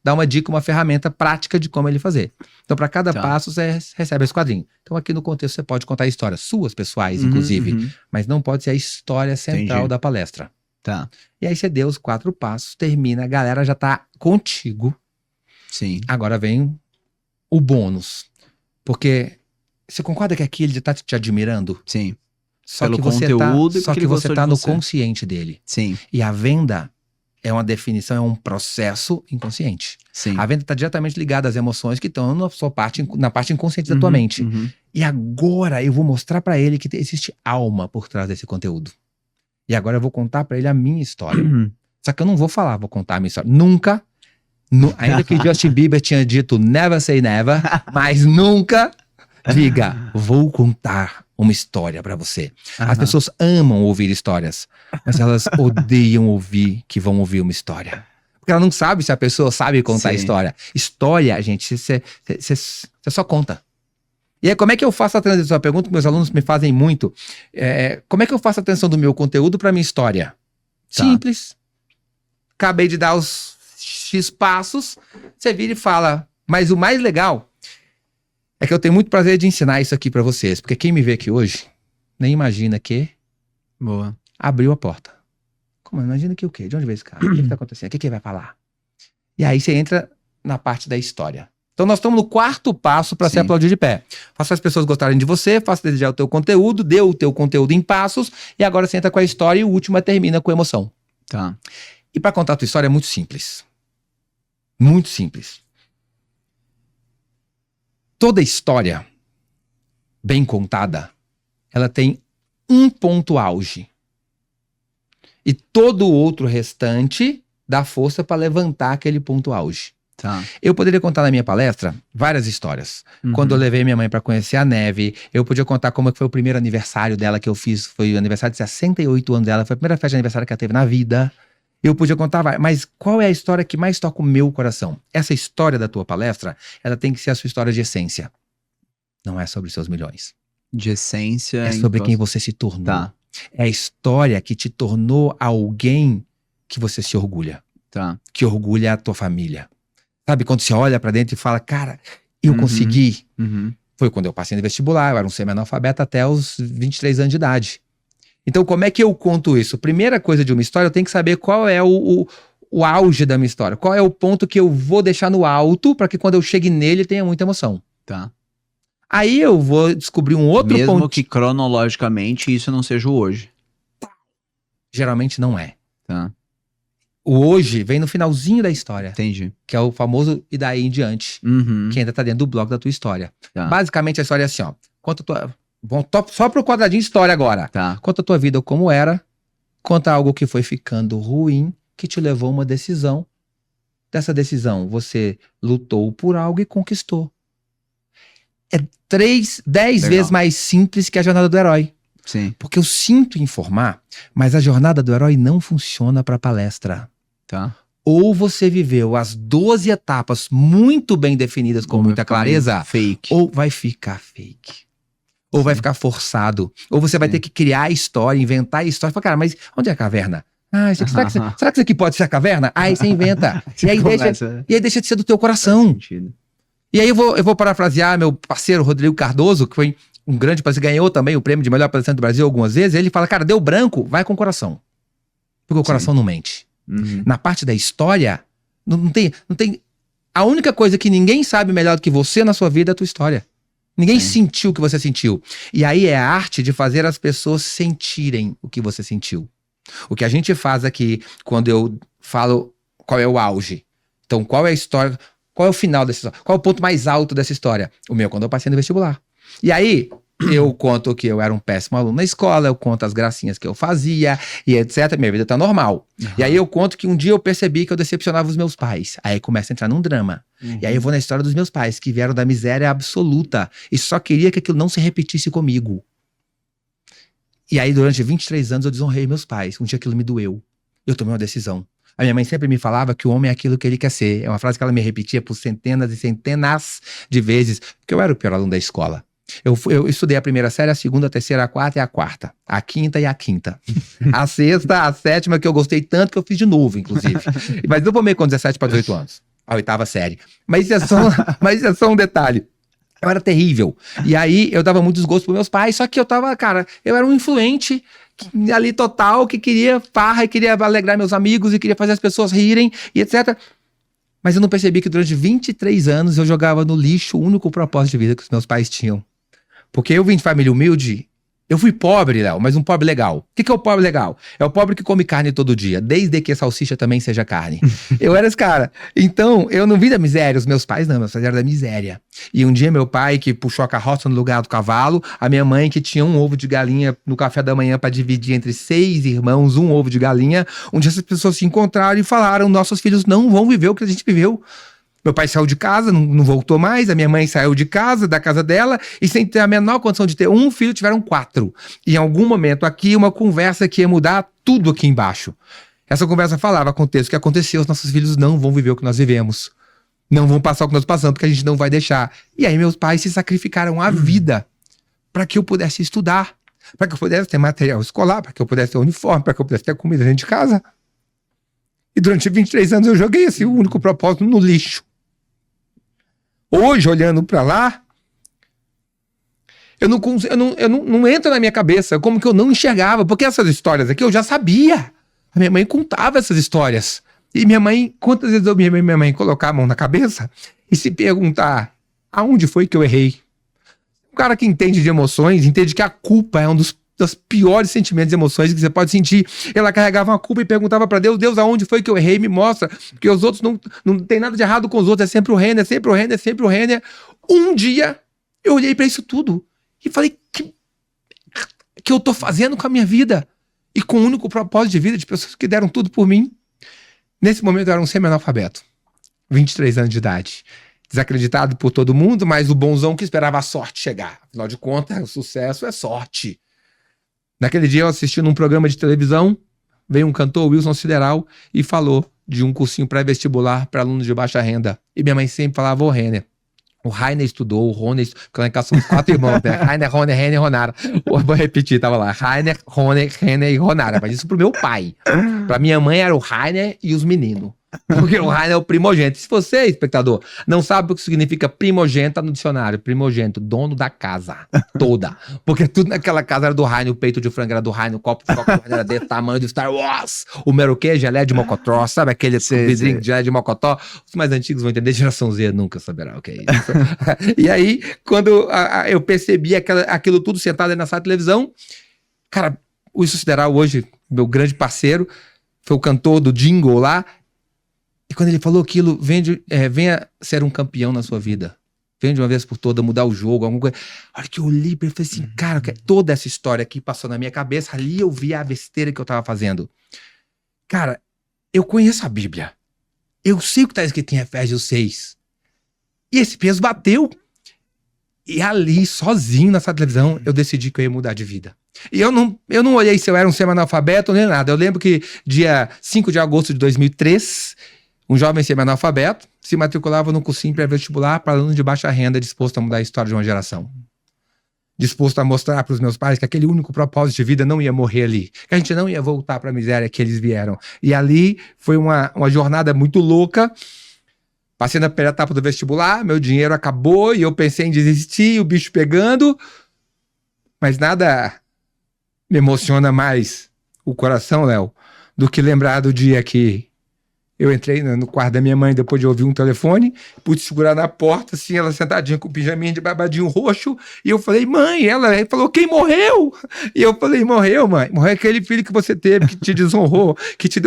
dar uma dica, uma ferramenta prática de como ele fazer. Então, para cada Tá. passo, você recebe esse quadrinho. Então, aqui no contexto, você pode contar histórias suas, pessoais, Uhum, inclusive, uhum. mas não pode ser a história central Entendi. da palestra. Tá. E aí você deu os 4 passos, termina, a galera já tá contigo. Sim. Agora vem o bônus. Porque você concorda que aqui ele já tá te admirando? Sim. Só Pelo que você conteúdo e só porque que ele você gostou tá de no você. consciente dele. Sim. E a venda é uma definição, é um processo inconsciente. Sim. A venda está diretamente ligada às emoções que estão na parte inconsciente da tua Uhum, mente. uhum. E agora eu vou mostrar para ele que existe alma por trás desse conteúdo. E agora eu vou contar para ele a minha história. Só que eu não vou falar, vou contar a minha história. Nunca, ainda que Justin Bieber tinha dito never say never, mas nunca diga, vou contar uma história pra você. As Aham. pessoas amam ouvir histórias, mas elas odeiam ouvir que vão ouvir uma história. Porque ela não sabe se a pessoa sabe contar a Sim. história. História, gente, você só conta. E aí, como é que eu faço a transição? A pergunta que meus alunos me fazem muito como é que eu faço a transição do meu conteúdo pra minha história? Tá. Simples. Acabei de dar os X passos, você vira e fala. Mas o mais legal é que eu tenho muito prazer de ensinar isso aqui pra vocês. Porque quem me vê aqui hoje, nem imagina que Boa. abriu a porta. Como? Imagina que o quê? De onde veio esse cara? O que tá acontecendo? O que ele vai falar? E aí você entra na parte da história. Então nós estamos no 4º passo para Sim. ser aplaudido de pé. Faça as pessoas gostarem de você, faça desejar o teu conteúdo, dê o teu conteúdo em passos, e agora você entra com a história e o último termina com emoção. Tá. E para contar a tua história é muito simples. Muito simples. Toda história bem contada, ela tem um ponto auge. E todo o outro restante dá força para levantar aquele ponto auge. Tá. Eu poderia contar na minha palestra várias histórias. Uhum. Quando eu levei minha mãe para conhecer a neve, eu podia contar como é que foi o primeiro aniversário dela que eu fiz. Foi o aniversário de 68 anos dela, foi a primeira festa de aniversário que ela teve na vida. Eu podia contar várias, mas qual é a história que mais toca o meu coração? Essa história da tua palestra, ela tem que ser a sua história de essência. Não é sobre seus milhões. De essência. É sobre quem você se tornou. Tá. É a história que te tornou alguém que você se orgulha. Tá. Que orgulha a tua família. Sabe, quando você olha pra dentro e fala, cara, eu consegui. Uhum. Foi quando eu passei no vestibular, eu era um semi-analfabeto até os 23 anos de idade. Então, como é que eu conto isso? Primeira coisa de uma história, eu tenho que saber qual é o auge da minha história. Qual é o ponto que eu vou deixar no alto para que quando eu chegue nele tenha muita emoção. Tá. Aí eu vou descobrir um outro Mesmo ponto. que cronologicamente isso não seja o hoje. Geralmente não é. Tá. O hoje vem no finalzinho da história, Entendi. que é o famoso e daí em diante, Uhum. que ainda tá dentro do bloco da tua história. Tá. Basicamente a história é assim, ó. Conta a tua... Bom, só pro quadradinho história agora. Tá. Conta a tua vida como era, conta algo que foi ficando ruim, que te levou a uma decisão. Dessa decisão, você lutou por algo e conquistou. É 10 Legal. vezes mais simples que a jornada do herói. Sim. Porque eu sinto informar, mas a jornada do herói não funciona para palestra. Tá. Ou você viveu as 12 etapas muito bem definidas com muita clareza, Fake. ou vai ficar fake. Ou vai ficar forçado. Ou você vai ter que criar a história, inventar a história. Fala, cara, mas onde é a caverna? Ah, será que isso aqui pode ser a caverna? Aí você inventa. e aí deixa de ser do teu coração. E aí eu vou parafrasear meu parceiro Rodrigo Cardoso, que foi um grande palestrante, ganhou também o prêmio de melhor palestrante do Brasil algumas vezes. Ele fala, cara, deu branco, vai com o coração. Porque o coração não mente. Uhum. Na parte da história, não tem... A única coisa que ninguém sabe melhor do que você na sua vida é a tua história. Ninguém sentiu o que você sentiu. E aí é a arte de fazer as pessoas sentirem o que você sentiu. O que a gente faz aqui, quando eu falo qual é o auge. Então, qual é a história, qual é o final dessa história? Qual é o ponto mais alto dessa história? O meu, quando eu passei no vestibular. E aí, eu conto que eu era um péssimo aluno na escola, eu conto as gracinhas que eu fazia e etc. Minha vida tá normal. E aí eu conto que um dia eu percebi que eu decepcionava os meus pais. Aí começa a entrar num drama. E aí eu vou na história dos meus pais, que vieram da miséria absoluta e só queria que aquilo não se repetisse comigo. E aí durante 23 anos eu desonrei meus pais. Um dia aquilo me doeu. Eu tomei uma decisão. A minha mãe sempre me falava que o homem é aquilo que ele quer ser. É uma frase que ela me repetia por centenas e centenas de vezes, porque eu era o pior aluno da escola. Eu estudei a primeira série, a segunda, a terceira, a quarta e a quarta. A quinta e a quinta. A sexta, a sétima, que eu gostei tanto que eu fiz de novo, inclusive. Mas eu formei com 17 para 18 anos. A oitava série. Mas isso é só um detalhe. Eu era terrível. E aí eu dava muito desgosto pros meus pais, só que eu tava, cara, eu era um influente ali total, que queria farra e queria alegrar meus amigos e queria fazer as pessoas rirem e etc. Mas eu não percebi que durante 23 anos eu jogava no lixo o único propósito de vida que os meus pais tinham. Porque eu vim de família humilde, eu fui pobre, Léo, mas um pobre legal. O que é o pobre legal? É o pobre que come carne todo dia, desde que a salsicha também seja carne. Eu era esse cara. Então, eu não vim da miséria, os meus pais não, meus pais eram da miséria. E um dia meu pai que puxou a carroça no lugar do cavalo, a minha mãe que tinha um ovo de galinha no café da manhã para dividir entre 6 irmãos, um ovo de galinha. Um dia essas pessoas se encontraram e falaram, nossos filhos não vão viver o que a gente viveu. Meu pai saiu de casa, não voltou mais. A minha mãe saiu de casa, da casa dela, e sem ter a menor condição de ter um filho, tiveram 4. E em algum momento aqui, uma conversa que ia mudar tudo aqui embaixo. Essa conversa falava: aconteça o que aconteceu, os nossos filhos não vão viver o que nós vivemos. Não vão passar o que nós passamos, porque a gente não vai deixar. E aí meus pais se sacrificaram a vida para que eu pudesse estudar, para que eu pudesse ter material escolar, para que eu pudesse ter uniforme, para que eu pudesse ter comida dentro de casa. E durante 23 anos eu joguei esse único propósito no lixo. Hoje, olhando para lá, não entra na minha cabeça como que eu não enxergava, porque essas histórias aqui eu já sabia. A minha mãe contava essas histórias. E minha mãe, quantas vezes eu vi minha mãe colocar a mão na cabeça e se perguntar: aonde foi que eu errei? Um cara que entende de emoções, entende que a culpa é um dos piores sentimentos e emoções que você pode sentir. Ela carregava uma culpa e perguntava pra Deus: Deus, aonde foi que eu errei? Me mostra. Porque os outros não tem nada de errado com os outros. É sempre o Renner, é sempre o Renner, é sempre o Renner. Um dia, eu olhei pra isso tudo e falei: que eu tô fazendo com a minha vida? E com o único propósito de vida de pessoas que deram tudo por mim. Nesse momento eu era um semi-analfabeto. 23 anos de idade. Desacreditado por todo mundo, mas o bonzão que esperava a sorte chegar. Afinal de contas, o sucesso é sorte. Naquele dia eu assisti num programa de televisão, veio um cantor, Wilson Sideral, e falou de um cursinho pré-vestibular para alunos de baixa renda. E minha mãe sempre falava: ô Renner. O Rainer estudou, o Rony estudou, porque lá em casa somos 4 irmãos, né? Rainer, Rony, Renner e Ronara. Vou repetir, tava lá: Rainer, Rony, Renner e Ronara. Mas isso pro meu pai. Pra minha mãe era o Rainer e os meninos. Porque o Rainer é o primogênito. Se você, espectador, não sabe o que significa primogênito, tá no dicionário. Primogênito, dono da casa toda. Porque tudo naquela casa era do Rainer. O peito de frango era do Rainer, o copo de coca era desse tamanho do Star Wars. O meroquê, gelé de mocotó. Sabe aquele vidrinho de gelé de mocotó? Os mais antigos vão entender, geração Z nunca saberá o que é isso. E aí, quando eu percebi aquilo tudo sentado aí na sala de televisão, cara, o Wilson Sideral hoje, meu grande parceiro, foi o cantor do jingle lá. E quando ele falou aquilo: venha ser um campeão na sua vida. Venha de uma vez por toda mudar o jogo, alguma coisa. A hora que eu olhei pra ele, falei assim: cara, toda essa história aqui passou na minha cabeça. Ali eu vi a besteira que eu tava fazendo. Cara, eu conheço a Bíblia. Eu sei o que tá escrito em Efésios 6. E esse peso bateu. E ali, sozinho nessa televisão, eu decidi que eu ia mudar de vida. E eu não olhei se eu era um semi-analfabeto nem nada. Eu lembro que dia 5 de agosto de 2003... um jovem semi-analfabeto se matriculava no cursinho pré-vestibular para aluno de baixa renda, disposto a mudar a história de uma geração. Disposto a mostrar para os meus pais que aquele único propósito de vida não ia morrer ali. Que a gente não ia voltar para a miséria que eles vieram. E ali foi uma jornada muito louca. Passei na primeira etapa do vestibular, meu dinheiro acabou e eu pensei em desistir, o bicho pegando. Mas nada me emociona mais o coração, Léo, do que lembrar do dia que eu entrei no quarto da minha mãe depois de ouvir um telefone, pude segurar na porta, assim, ela sentadinha com o pijaminha de babadinho roxo, e eu falei: mãe, ela falou: quem morreu? E eu falei: morreu, mãe, morreu aquele filho que você teve, que te desonrou, que te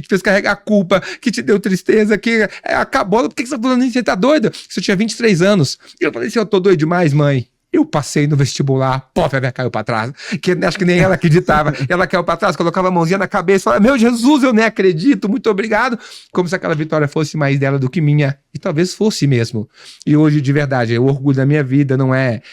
fez carregar a culpa, que te deu tristeza, que acabou. Por que você tá falando isso? Você tá doida? Você tinha 23 anos. E eu falei assim: eu tô doido demais, mãe. Eu passei no vestibular, pô, a Fé caiu pra trás, que acho que nem ela acreditava. Ela caiu pra trás, colocava a mãozinha na cabeça e falava: meu Jesus, eu nem acredito, muito obrigado. Como se aquela vitória fosse mais dela do que minha. E talvez fosse mesmo. E hoje, de verdade, o orgulho da minha vida não é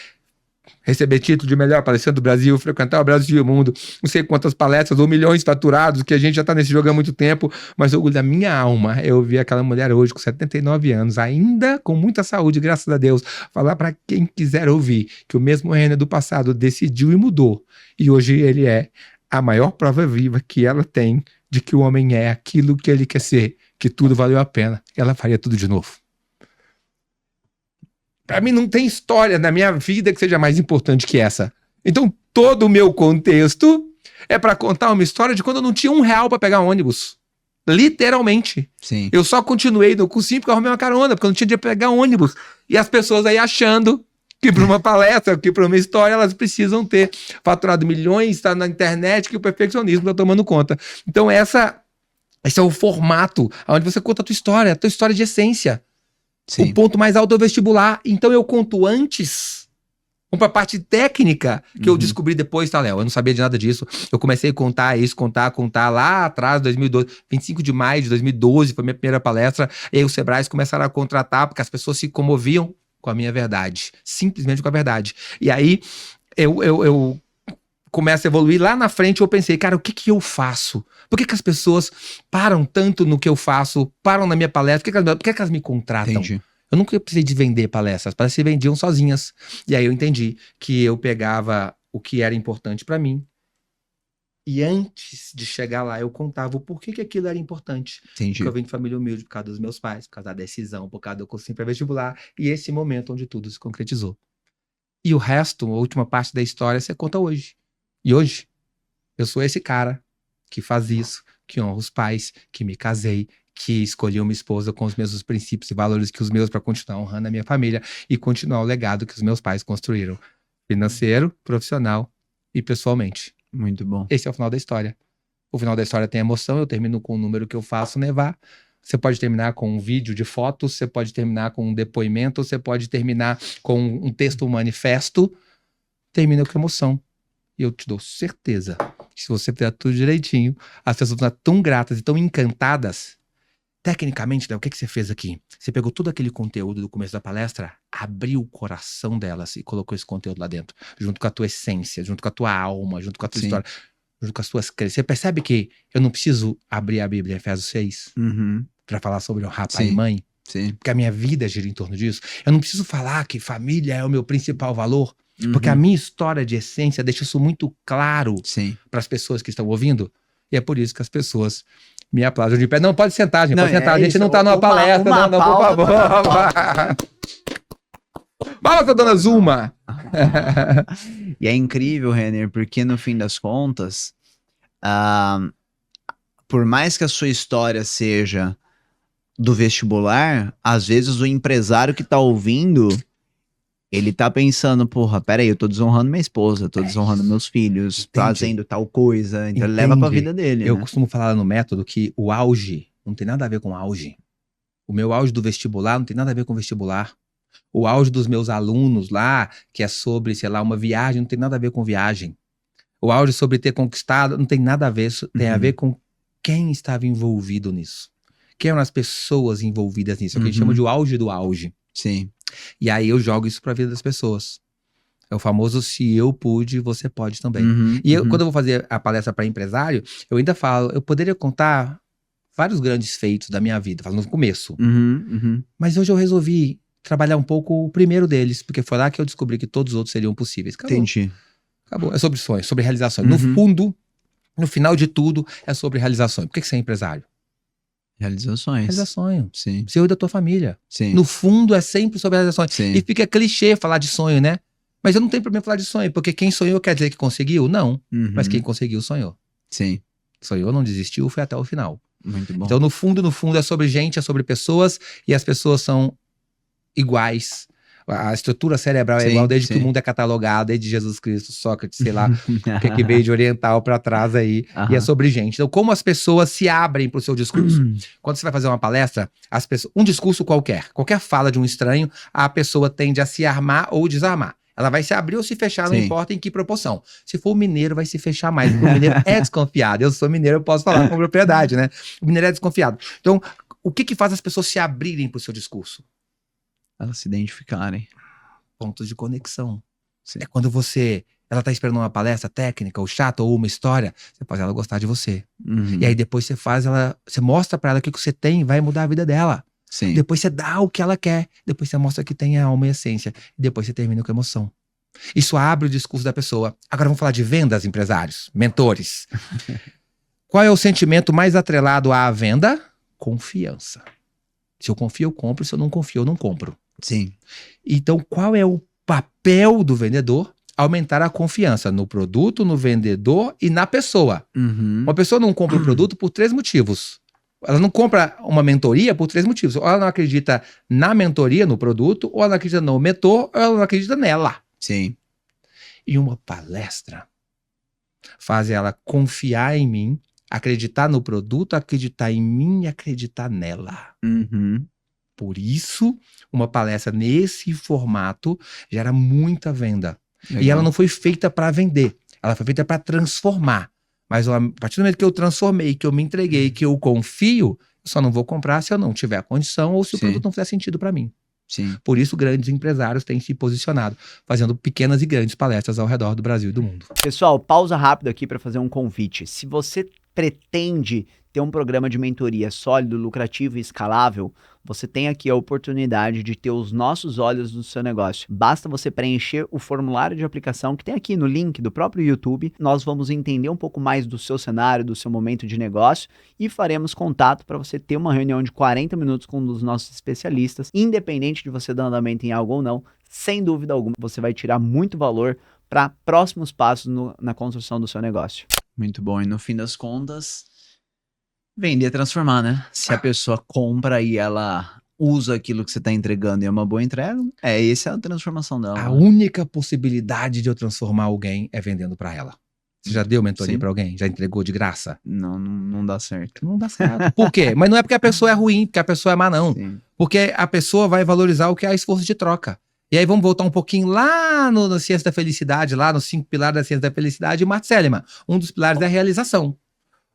receber título de melhor palestrante do Brasil, frequentar o Brasil e o mundo, não sei quantas palestras ou milhões faturados, que a gente já tá nesse jogo há muito tempo, mas o orgulho da minha alma é ouvir aquela mulher hoje com 79 anos, ainda com muita saúde, graças a Deus, falar para quem quiser ouvir que o mesmo Renner do passado decidiu e mudou, e hoje ele é a maior prova viva que ela tem de que o homem é aquilo que ele quer ser, que tudo valeu a pena, ela faria tudo de novo. Pra mim não tem história na minha vida que seja mais importante que essa. Então todo o meu contexto é pra contar uma história de quando eu não tinha R$1 pra pegar ônibus. Literalmente. Sim. Eu só continuei no cursinho porque eu arrumei uma carona, porque eu não tinha dinheiro pra pegar ônibus. E as pessoas aí achando que pra uma palestra, que pra uma história, elas precisam ter faturado milhões, tá na internet, que o perfeccionismo tá tomando conta. Então esse é o formato onde você conta a tua história de essência. Sim. O ponto mais alto é o vestibular. Então eu conto antes Vamos pra parte técnica que eu descobri depois, tá, Léo? Eu não sabia de nada disso. Eu comecei a contar isso, contar lá atrás, 2012. 25 de maio de 2012 foi minha primeira palestra. E aí os Sebrais começaram a contratar, porque as pessoas se comoviam com a minha verdade. Simplesmente com a verdade. E aí eu começo a evoluir. Lá na frente eu pensei, cara, o que que eu faço? Por que que as pessoas param tanto no que eu faço, param na minha palestra? Por que que elas me contratam? Entendi. Eu nunca precisei de vender palestras, as palestras se vendiam sozinhas. E aí eu entendi que eu pegava o que era importante para mim e antes de chegar lá eu contava o porquê que aquilo era importante. Entendi. Porque eu vim de família humilde por causa dos meus pais, por causa da decisão, por causa do cursinho pré-vestibular e esse momento onde tudo se concretizou. E o resto, a última parte da história, você conta hoje. E hoje, eu sou esse cara que faz isso, que honra os pais, que me casei, que escolhi uma esposa com os mesmos princípios e valores que os meus para continuar honrando a minha família e continuar o legado que os meus pais construíram. Financeiro, profissional e pessoalmente. Muito bom. Esse é o final da história. O final da história tem emoção, eu termino com o número que eu faço nevar. Você pode terminar com um vídeo de fotos, você pode terminar com um depoimento, você pode terminar com um texto, um manifesto. Termina com emoção. E eu te dou certeza que se você fizer tudo direitinho, as pessoas vão estar tão gratas e tão encantadas. Tecnicamente, Léo, o que que você fez aqui? Você pegou todo aquele conteúdo do começo da palestra, abriu o coração delas e colocou esse conteúdo lá dentro, junto com a tua essência, junto com a tua alma, junto com a tua Sim. história, junto com as tuas crenças. Você percebe que eu não preciso abrir a Bíblia em Efésios 6 para falar sobre honrar pai e mãe? Sim. Porque a minha vida gira em torno disso. Eu não preciso falar que família é o meu principal valor, porque a minha história de essência deixa isso muito claro para as pessoas que estão ouvindo. E é por isso que as pessoas me aplaudem de pé. Não, pode sentar, gente. Pode sentar. A gente não tá numa palestra. Não, por favor. Palmas, dona Zuma. E é incrível, Renner, porque no fim das contas, por mais que a sua história seja do vestibular, às vezes o empresário que tá ouvindo, ele tá pensando, porra, peraí, eu tô desonrando minha esposa, tô desonrando meus filhos, fazendo tal coisa, então ele leva pra vida dele, Eu né? costumo falar no método que o auge não tem nada a ver com auge. O meu auge do vestibular não tem nada a ver com vestibular. O auge dos meus alunos lá, que é sobre, sei lá, uma viagem, não tem nada a ver com viagem. O auge sobre ter conquistado não tem nada a ver, tem a ver com quem estava envolvido nisso. Quem eram as pessoas envolvidas nisso. É o que a gente chama de o auge do auge. Sim. E aí eu jogo isso pra vida das pessoas. É o famoso se eu pude, você pode também. E quando eu vou fazer a palestra para empresário, eu ainda falo, eu poderia contar vários grandes feitos da minha vida, falo no começo. Mas hoje eu resolvi trabalhar um pouco o primeiro deles, porque foi lá que eu descobri que todos os outros seriam possíveis. Acabou. Entendi. Acabou. É sobre sonhos, sobre realizações. No fundo, no final de tudo, é sobre realizações. Por que você é empresário? Realizações. Realizar sonho. Sim. Seu e da tua família. Sim. No fundo, é sempre sobre realizações. Sim. E fica clichê falar de sonho, né? Mas eu não tenho problema falar de sonho, porque quem sonhou quer dizer que conseguiu? Não. Mas quem conseguiu, sonhou. Sim. Sonhou, não desistiu, foi até o final. Muito bom. Então, no fundo, é sobre gente, é sobre pessoas, e as pessoas são iguais. A estrutura cerebral é igual desde que o mundo é catalogado, desde Jesus Cristo, Sócrates, sei lá, o que veio de oriental pra trás aí. E é sobre gente. Então, como as pessoas se abrem pro seu discurso. Quando você vai fazer uma palestra, as pessoas, um discurso qualquer fala de um estranho, a pessoa tende a se armar ou desarmar. Ela vai se abrir ou se fechar, não importa em que proporção. Se for o mineiro, vai se fechar mais. O mineiro é desconfiado. Eu sou mineiro, eu posso falar com propriedade, né? O mineiro é desconfiado. Então, o que faz as pessoas se abrirem pro seu discurso? Elas se identificarem. Pontos de conexão. Sim. É quando ela tá esperando uma palestra técnica ou chata ou uma história, você faz ela gostar de você. E aí depois você mostra pra ela que o que você tem vai mudar a vida dela. Sim. Depois você dá o que ela quer. Depois você mostra que tem a alma e a essência. E depois você termina com emoção. Isso abre o discurso da pessoa. Agora vamos falar de vendas, empresários, mentores. Qual é o sentimento mais atrelado à venda? Confiança. Se eu confio, eu compro. Se eu não confio, eu não compro. Sim. Então, qual é o papel do vendedor? Aumentar a confiança no produto, no vendedor e na pessoa. Uma pessoa não compra o produto por 3 motivos. Ela não compra uma mentoria por 3 motivos. Ou ela não acredita na mentoria, no produto, ou ela não acredita no mentor, ou ela não acredita nela. Sim. E uma palestra faz ela confiar em mim, acreditar no produto, acreditar em mim e acreditar nela. Por isso, uma palestra nesse formato gera muita venda. Legal. E ela não foi feita para vender, ela foi feita para transformar. Mas a partir do momento que eu transformei, que eu me entreguei, que eu confio, eu só não vou comprar se eu não tiver condição ou se o produto não fizer sentido para mim. Sim. Por isso, grandes empresários têm se posicionado, fazendo pequenas e grandes palestras ao redor do Brasil e do mundo. Pessoal, pausa rápido aqui para fazer um convite. Se você pretende ter um programa de mentoria sólido, lucrativo e escalável, você tem aqui a oportunidade de ter os nossos olhos no seu negócio. Basta você preencher o formulário de aplicação que tem aqui no link do próprio YouTube. Nós vamos entender um pouco mais do seu cenário, do seu momento de negócio e faremos contato para você ter uma reunião de 40 minutos com um dos nossos especialistas. Independente de você dar andamento em algo ou não, sem dúvida alguma, você vai tirar muito valor para próximos passos na construção do seu negócio. Muito bom. E no fim das contas, vender é transformar, né? Se a pessoa compra e ela usa aquilo que você está entregando e é uma boa entrega, essa é a transformação dela. A única possibilidade de eu transformar alguém é vendendo para ela. Você já deu mentoria para alguém? Já entregou de graça? Não dá certo. Não dá certo. Por quê? Mas não é porque a pessoa é ruim, porque a pessoa é má, não. Sim. Porque a pessoa vai valorizar o que é esforço de troca. E aí vamos voltar um pouquinho lá no Ciência da Felicidade, lá nos 5 pilares da Ciência da Felicidade, e Martin Seligman. Um dos pilares é a realização.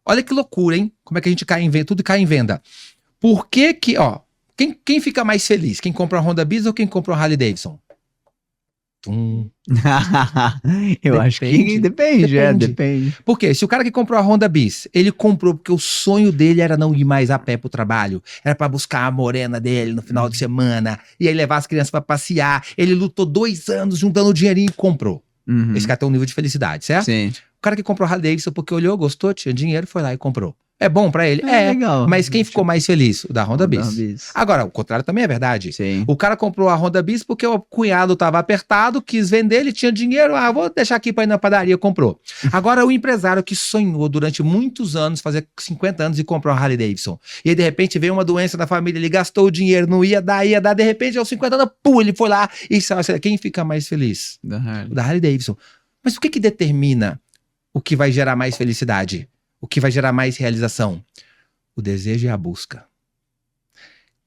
Olha que loucura, hein? Como é que a gente cai em venda? Tudo cai em venda. Por que que, ó, quem fica mais feliz? Quem compra uma Honda Bis ou quem compra uma Harley Davidson? Eu acho que depende. Por quê? Se o cara que comprou a Honda Bis, ele comprou porque o sonho dele era não ir mais a pé pro trabalho, era pra buscar a morena dele no final de semana, e aí levar as crianças pra passear, ele lutou 2 anos juntando dinheirinho e comprou. Esse cara tem um nível de felicidade, certo? Sim. O cara que comprou a Harley Davidson porque olhou, gostou, tinha dinheiro, foi lá e comprou. É bom pra ele? Legal. Mas quem ficou mais feliz? O da Honda Bis. Agora, o contrário também é verdade. Sim. O cara comprou a Honda Bis porque o cunhado tava apertado, quis vender, ele tinha dinheiro, vou deixar aqui pra ir na padaria, comprou. Agora, o empresário que sonhou durante muitos anos, fazer 50 anos e comprou a Harley Davidson. E aí, de repente, veio uma doença na família, ele gastou o dinheiro, não ia dar, de repente, aos 50 anos, ele foi lá e sabe, quem fica mais feliz? Da Harley Davidson. Mas o que determina o que vai gerar mais felicidade? O que vai gerar mais realização? O desejo e a busca.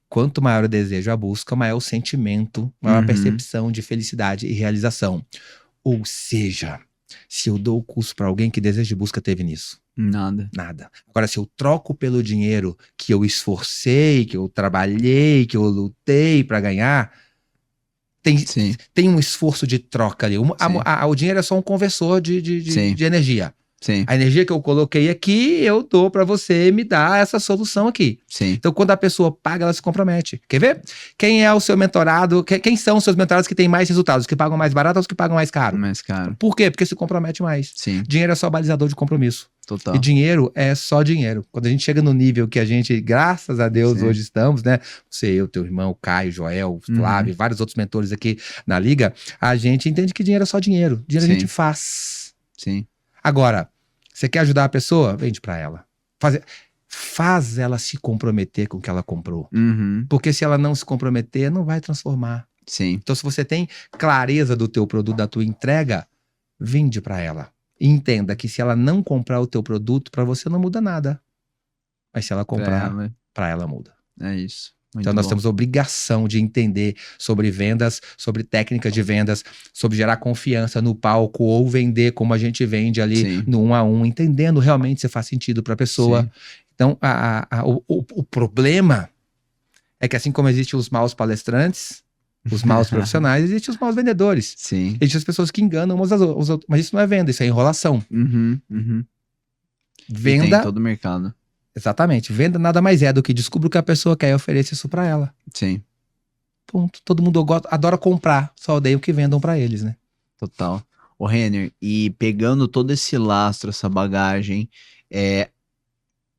Quanto maior o desejo e a busca, maior o sentimento, maior a percepção de felicidade e realização. Ou seja, se eu dou o curso para alguém, que desejo e busca teve nisso? Nada. Agora, se eu troco pelo dinheiro que eu esforcei, que eu trabalhei, que eu lutei para ganhar, tem um esforço de troca ali. O dinheiro é só um conversor de energia. Sim. A energia que eu coloquei aqui, eu dou para você me dar essa solução aqui. Sim. Então, quando a pessoa paga, ela se compromete. Quer ver? Quem é o seu mentorado? Quem são os seus mentorados que têm mais resultados? Os que pagam mais barato ou os que pagam mais caro? Mais caro. Por quê? Porque se compromete mais. Sim. Dinheiro é só balizador de compromisso. Total. E dinheiro é só dinheiro. Quando a gente chega no nível que a gente, graças a Deus, hoje estamos, né? Você, eu, teu irmão, Caio, Joel, Flávio, vários outros mentores aqui na liga, a gente entende que dinheiro é só dinheiro. Dinheiro a gente faz. Sim. Agora, você quer ajudar a pessoa? Vende pra ela. Faz ela se comprometer com o que ela comprou. Porque se ela não se comprometer, não vai transformar. Sim. Então, se você tem clareza do teu produto, da tua entrega, vende pra ela. E entenda que se ela não comprar o teu produto, pra você não muda nada. Mas se ela comprar, pra ela muda. É isso. Então nós temos a obrigação de entender sobre vendas, sobre técnicas de vendas, sobre gerar confiança no palco ou vender como a gente vende ali no 1 a 1, entendendo realmente se faz sentido para a pessoa. Sim. Então o problema é que assim como existem os maus palestrantes, os maus profissionais, existem os maus vendedores. Sim. Existem as pessoas que enganam umas às outras. Mas isso não é venda, isso é enrolação. Venda... E tem todo o mercado. Exatamente. Venda nada mais é do que descubra o que a pessoa quer e ofereça isso pra ela. Sim. Ponto. Todo mundo adora comprar, só odeia o que vendam pra eles, né? Total. Ô, Renner, e pegando todo esse lastro, essa bagagem,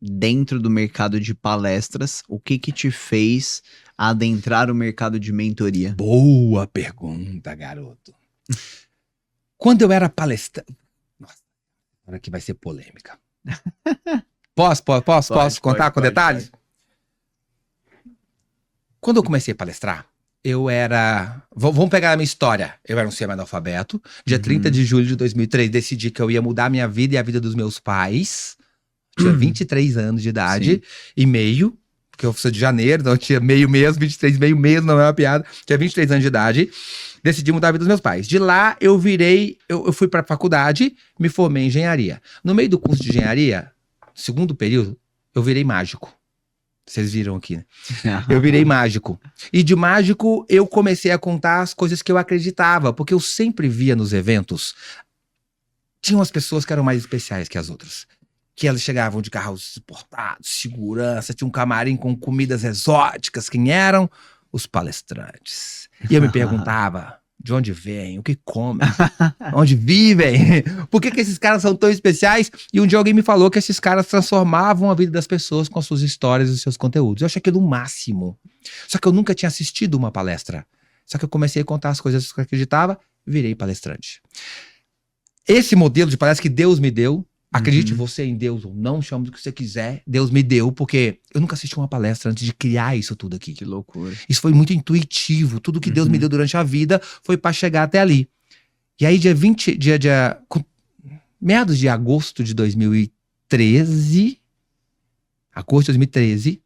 dentro do mercado de palestras, o que te fez adentrar o mercado de mentoria? Boa pergunta, garoto. Quando eu era palestrante... Nossa, agora que vai ser polêmica. Posso contar com detalhes? Pode. Quando eu comecei a palestrar, eu era... Vamos pegar a minha história. Eu era um semi-analfabeto. Dia 30 de julho de 2003, decidi que eu ia mudar a minha vida e a vida dos meus pais. Tinha 23 anos de idade e meio. porque eu sou de janeiro, então eu tinha meio mesmo, 23 meio mesmo, não é uma piada. Tinha 23 anos de idade, decidi mudar a vida dos meus pais. De lá, eu fui pra faculdade, me formei em engenharia. No meio do curso de engenharia, segundo período, eu virei mágico. Vocês viram aqui, né? Eu virei mágico. E de mágico, eu comecei a contar as coisas que eu acreditava, porque eu sempre via nos eventos, tinham as pessoas que eram mais especiais que as outras. Que elas chegavam de carros importados, segurança, tinha um camarim com comidas exóticas. Quem eram? Os palestrantes. E eu me perguntava, de onde vêm, o que comem, onde vivem, por que esses caras são tão especiais? E um dia alguém me falou que esses caras transformavam a vida das pessoas com as suas histórias e os seus conteúdos. Eu achei aquilo o máximo. Só que eu nunca tinha assistido uma palestra. Só que eu comecei a contar as coisas que eu acreditava, virei palestrante. Esse modelo de palestra que Deus me deu, acredite você em Deus ou não, chame do que você quiser, Deus me deu, porque eu nunca assisti uma palestra antes de criar isso tudo aqui. Que loucura. Isso foi muito intuitivo, tudo que Deus me deu durante a vida foi para chegar até ali. E aí meados de agosto de 2013, agosto de 2013,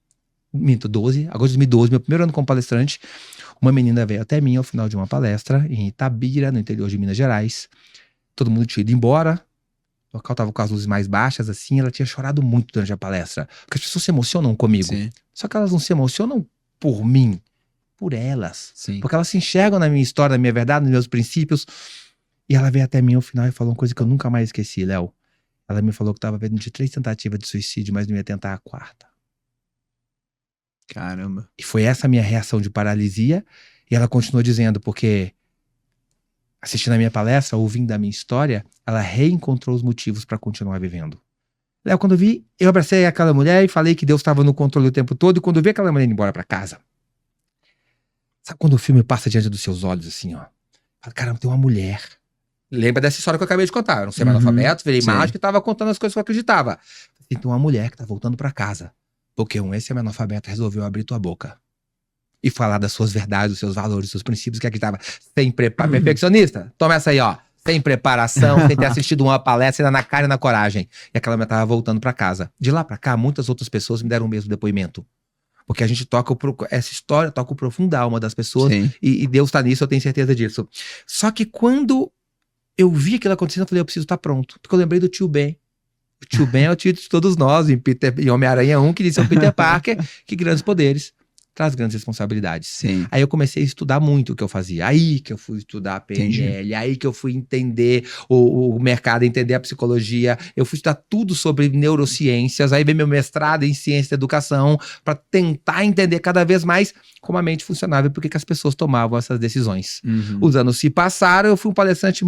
agosto de 2012, meu primeiro ano como palestrante, uma menina veio até mim ao final de uma palestra em Itabira, no interior de Minas Gerais. Todo mundo tinha ido embora. O local tava com as luzes mais baixas, assim, ela tinha chorado muito durante a palestra. Porque as pessoas se emocionam comigo. Sim. Só que elas não se emocionam por mim, por elas. Sim. Porque elas se enxergam na minha história, na minha verdade, nos meus princípios. E ela veio até mim ao final e falou uma coisa que eu nunca mais esqueci, Léo. Ela me falou que tava vendo de 3 tentativas de suicídio, mas não ia tentar a 4ª. Caramba. E foi essa a minha reação de paralisia. E ela continuou dizendo, porque assistindo a minha palestra, ouvindo a minha história, ela reencontrou os motivos para continuar vivendo. Léo, quando eu vi, eu abracei aquela mulher e falei que Deus estava no controle o tempo todo, e quando eu vi aquela mulher indo embora para casa, sabe quando o filme passa diante dos seus olhos, assim, ó? Fala, caramba, tem uma mulher. Lembra dessa história que eu acabei de contar? Eu era um semi-analfabeto, virei mágico e tava contando as coisas que eu acreditava. Tem uma mulher que tá voltando para casa, porque um semi-analfabeto resolveu abrir tua boca e falar das suas verdades, dos seus valores, dos seus princípios que acreditava sem preparo. Perfeccionista, toma essa aí, ó. Sem preparação, sem ter assistido uma palestra, ainda na cara e na coragem. E aquela mulher tava voltando pra casa. De lá pra cá, muitas outras pessoas me deram o mesmo depoimento. Porque a gente essa história toca o profundo alma das pessoas. E Deus tá nisso, eu tenho certeza disso. Só que quando eu vi aquilo acontecendo, eu falei, eu preciso estar pronto. Porque eu lembrei do tio Ben. O tio Ben é o tio de todos nós, em Homem-Aranha 1, que disse ao Peter Parker que grandes poderes traz grandes responsabilidades. Sim. Aí eu comecei a estudar muito o que eu fazia. Aí que eu fui estudar a PNL, Entendi. aí que eu fui entender o mercado, entender a psicologia. Eu fui estudar tudo sobre neurociências, aí veio meu mestrado em ciência da educação, para tentar entender cada vez mais como a mente funcionava e por que as pessoas tomavam essas decisões. Os anos se passaram, eu fui um palestrante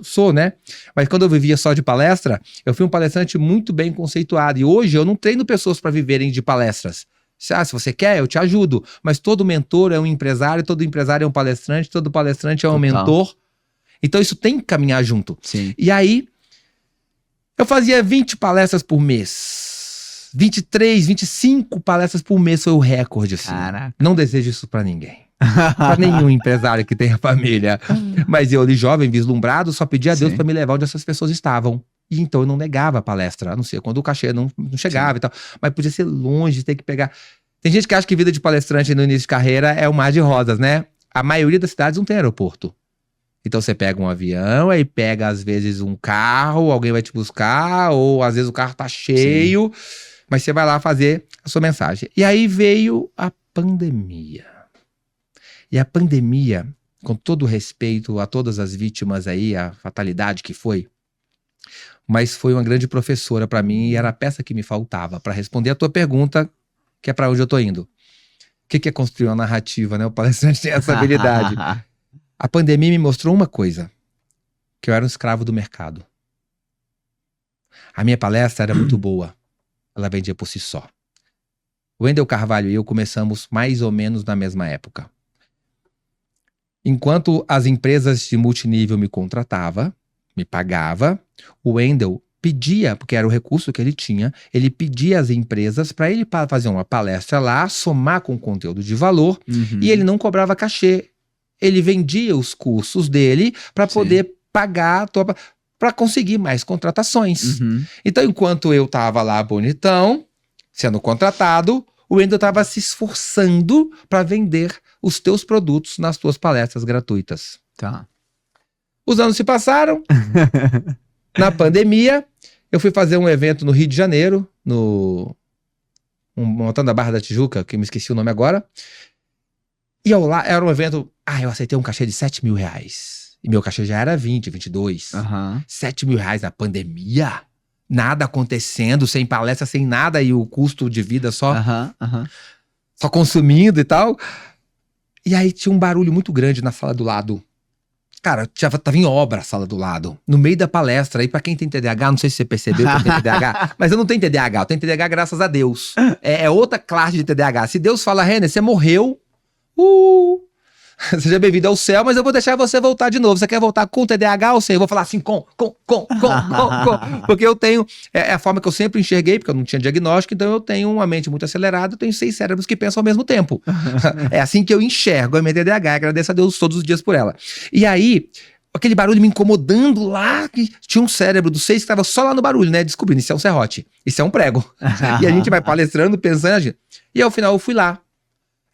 sou, né? Mas quando eu vivia só de palestra, eu fui um palestrante muito bem conceituado. E hoje eu não treino pessoas para viverem de palestras. Se você quer, eu te ajudo. Mas todo mentor é um empresário, todo empresário é um palestrante, todo palestrante é um mentor. Então isso tem que caminhar junto. Sim. E aí, eu fazia 20 palestras por mês. 23, 25 palestras por mês foi o recorde, assim. Caraca. Não desejo isso pra ninguém. Pra nenhum empresário que tenha família. Mas eu ali jovem, vislumbrado, só pedia a Deus pra me levar onde essas pessoas estavam. E então eu não negava a palestra, a não ser quando o cachê não chegava e tal. Mas podia ser longe, ter que pegar... Tem gente que acha que vida de palestrante no início de carreira é um mar de rosas, né? A maioria das cidades não tem aeroporto. Então você pega um avião, aí pega às vezes um carro, alguém vai te buscar, ou às vezes o carro tá cheio, mas você vai lá fazer a sua mensagem. E aí veio a pandemia. E a pandemia, com todo respeito a todas as vítimas aí, a fatalidade que foi, mas foi uma grande professora para mim e era a peça que me faltava para responder a tua pergunta, que é para onde eu tô indo. O que é construir uma narrativa, né? O palestrante tem essa habilidade. A pandemia me mostrou uma coisa, que eu era um escravo do mercado. A minha palestra era muito boa, ela vendia por si só. O Wendel Carvalho e eu começamos mais ou menos na mesma época. Enquanto as empresas de multinível me contratavam, me pagava, o Wendel pedia, porque era o recurso que ele tinha, ele pedia às empresas para ele fazer uma palestra lá, somar com conteúdo de valor, e ele não cobrava cachê. Ele vendia os cursos dele para poder pagar, para conseguir mais contratações. Então, enquanto eu tava lá bonitão, sendo contratado, o Wendel estava se esforçando para vender os teus produtos nas tuas palestras gratuitas. Tá. Os anos se passaram. Na pandemia, eu fui fazer um evento no Rio de Janeiro, montando a Barra da Tijuca, que eu me esqueci o nome agora. E eu lá, era um evento, eu aceitei um cachê de R$7.000. E meu cachê já era 20, 22. R$7.000 na pandemia. Nada acontecendo, sem palestra, sem nada, e o custo de vida só consumindo e tal. E aí tinha um barulho muito grande na sala do lado. Cara, tava em obra a sala do lado, no meio da palestra. E pra quem tem TDAH, não sei se você percebeu que eu tenho TDAH, mas eu não tenho TDAH, eu tenho TDAH graças a Deus. É outra classe de TDAH. Se Deus fala, Renner, você morreu, seja bem-vindo ao céu, mas eu vou deixar você voltar de novo. Você quer voltar com TDAH ou sem? Eu vou falar assim, com. Porque eu tenho, é a forma que eu sempre enxerguei, porque eu não tinha diagnóstico, então eu tenho uma mente muito acelerada, eu tenho 6 cérebros que pensam ao mesmo tempo. É assim que eu enxergo a minha TDAH, agradeço a Deus todos os dias por ela. E aí, aquele barulho me incomodando lá, que tinha um cérebro dos 6 que estava só lá no barulho, né? Descobrindo, isso é um serrote, isso é um prego. E a gente vai palestrando, pensando, e ao final eu fui lá.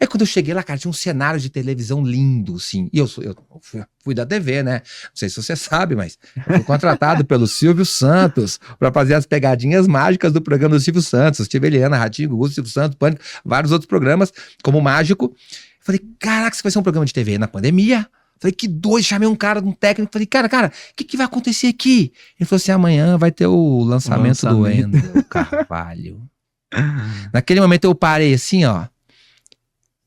Aí quando eu cheguei lá, cara, tinha um cenário de televisão lindo, assim. E eu fui da TV, né? Não sei se você sabe, mas eu fui contratado pelo Silvio Santos pra fazer as pegadinhas mágicas do programa do Silvio Santos. Steve Eliana, Ratinho, Gugu, Silvio Santos, Pânico, vários outros programas, como mágico. Falei, caraca, isso vai ser um programa de TV na pandemia? Falei, que doido, chamei um cara, um técnico. Falei, cara, o que vai acontecer aqui? Ele falou assim, amanhã vai ter o lançamento do Wendel Carvalho. Naquele momento eu parei assim, ó.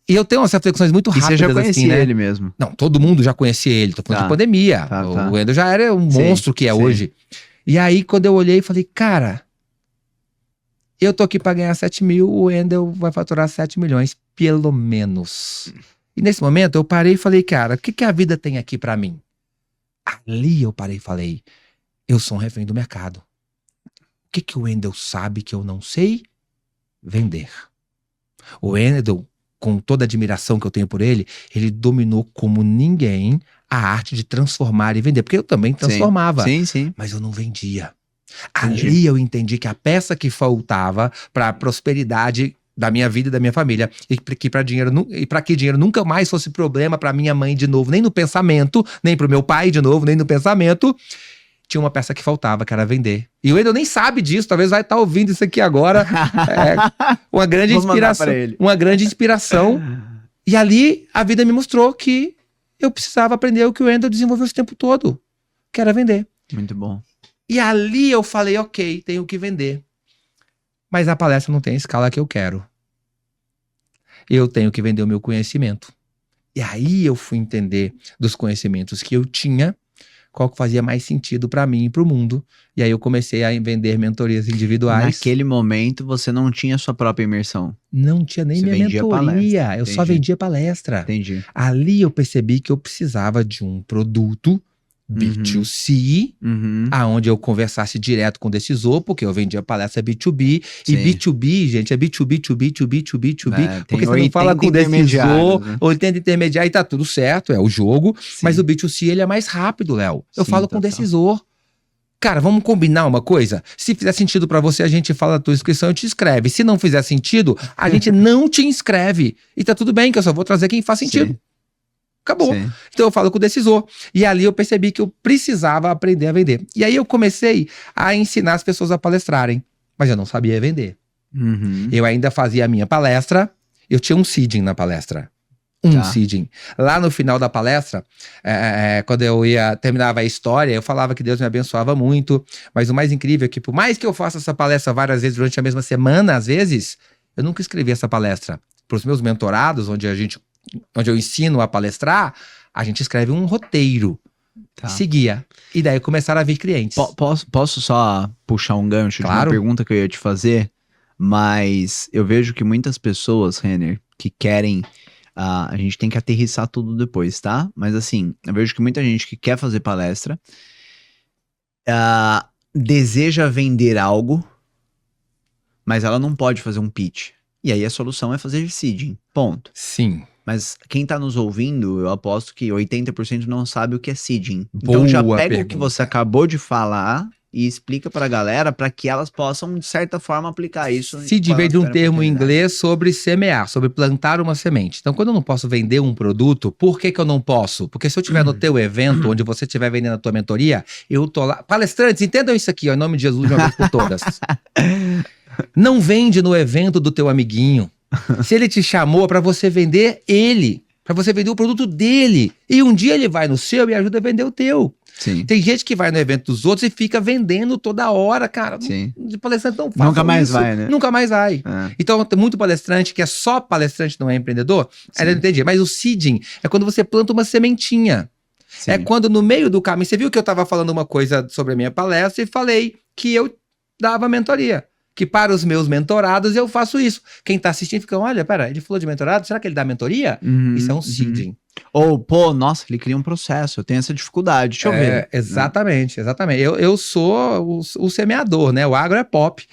E eu tenho umas reflexões muito rápidas. E você já conhecia assim, né? ele mesmo? Não, todo mundo já conhecia ele. Tô falando de pandemia. O Wendel já era um monstro que é hoje. E aí, quando eu olhei, falei, cara, eu tô aqui pra ganhar 7 mil, o Wendel vai faturar 7 milhões, pelo menos. E nesse momento, eu parei e falei, cara, o que a vida tem aqui pra mim? Ali eu parei e falei, eu sou um refém do mercado. O que o Wendel sabe que eu não sei? Vender. O Wendel, com toda a admiração que eu tenho por ele, ele dominou como ninguém a arte de transformar e vender. Porque eu também transformava. Sim. Mas eu não vendia. Entendi. Ali eu entendi que a peça que faltava para a prosperidade da minha vida e da minha família, e para que dinheiro nunca mais fosse problema para minha mãe de novo, nem no pensamento, nem para o meu pai de novo, nem no pensamento, tinha uma peça que faltava, que era vender. E o Wendel nem sabe disso, talvez vai estar ouvindo isso aqui agora. Uma grande inspiração. Uma grande inspiração. E ali a vida me mostrou que eu precisava aprender o que o Wendel desenvolveu esse tempo todo, que era vender. Muito bom. E ali eu falei, ok, tenho que vender. Mas a palestra não tem a escala que eu quero. Eu tenho que vender o meu conhecimento. E aí eu fui entender dos conhecimentos que eu tinha, qual que fazia mais sentido para mim e para o mundo. E aí eu comecei a vender mentorias individuais. Naquele momento você não tinha sua própria imersão? Não tinha nem minha mentoria, palestra. Eu só vendia palestra. Entendi. Ali eu percebi que eu precisava de um produto B2C, aonde eu conversasse direto com o decisor, porque eu vendia palestra B2B, e B2B, gente, é B2B, porque você não fala com o decisor, né? 80 intermediário e tá tudo certo, é o jogo, mas o B2C ele é mais rápido, Léo. Eu falo com o decisor. Cara, vamos combinar uma coisa? Se fizer sentido pra você, a gente fala a tua inscrição e te inscreve. Se não fizer sentido, a gente não te inscreve. E tá tudo bem, que eu só vou trazer quem faz sentido. Acabou. Então eu falo com o decisor. E ali eu percebi que eu precisava aprender a vender. E aí eu comecei a ensinar as pessoas a palestrarem. Mas eu não sabia vender. Eu ainda fazia a minha palestra. Eu tinha um seeding na palestra. Seeding. Lá no final da palestra, quando eu terminava a história, eu falava que Deus me abençoava muito. Mas o mais incrível é que por mais que eu faça essa palestra várias vezes durante a mesma semana, às vezes, eu nunca escrevi essa palestra. Para os meus mentorados, onde eu ensino a palestrar, a gente escreve um roteiro. Seguia. E daí começaram a vir clientes. Posso só puxar um gancho de uma pergunta que eu ia te fazer? Mas eu vejo que muitas pessoas, Renner, que querem... a gente tem que aterrissar tudo depois, tá? Mas assim, eu vejo que muita gente que quer fazer palestra deseja vender algo, mas ela não pode fazer um pitch. E aí a solução é fazer seeding. Ponto. Sim. Mas quem tá nos ouvindo, eu aposto que 80% não sabe o que é seeding. Então já pega o que você acabou de falar e explica pra galera para que elas possam, de certa forma, aplicar isso. Seed veio de um termo em inglês sobre semear, sobre plantar uma semente. Então, quando eu não posso vender um produto, por que eu não posso? Porque se eu estiver no teu evento, onde você estiver vendendo a tua mentoria, eu tô lá. Palestrantes, entendam isso aqui, ó, em nome de Jesus, de uma vez por todas. Não vende no evento do teu amiguinho. Se ele te chamou para você vender ele, para você vender o produto dele. E um dia ele vai no seu e ajuda a vender o teu. Sim. Tem gente que vai no evento dos outros e fica vendendo toda hora, cara. Sim. De palestrante não faz. Nunca mais vai, né? Nunca mais vai. É. Então, tem muito palestrante que é só palestrante, não é empreendedor. Aí eu não entendi. Mas o seeding é quando você planta uma sementinha. Sim. É quando no meio do caminho, você viu que eu estava falando uma coisa sobre a minha palestra e falei que eu dava mentoria. Que para os meus mentorados eu faço isso. Quem tá assistindo fica, olha, pera, ele falou de mentorado, será que ele dá mentoria? Isso é um seeding. Ou, pô, nossa, ele cria um processo, eu tenho essa dificuldade, deixa eu ver. Exatamente, exatamente. Eu sou o semeador, né? O agro é pop.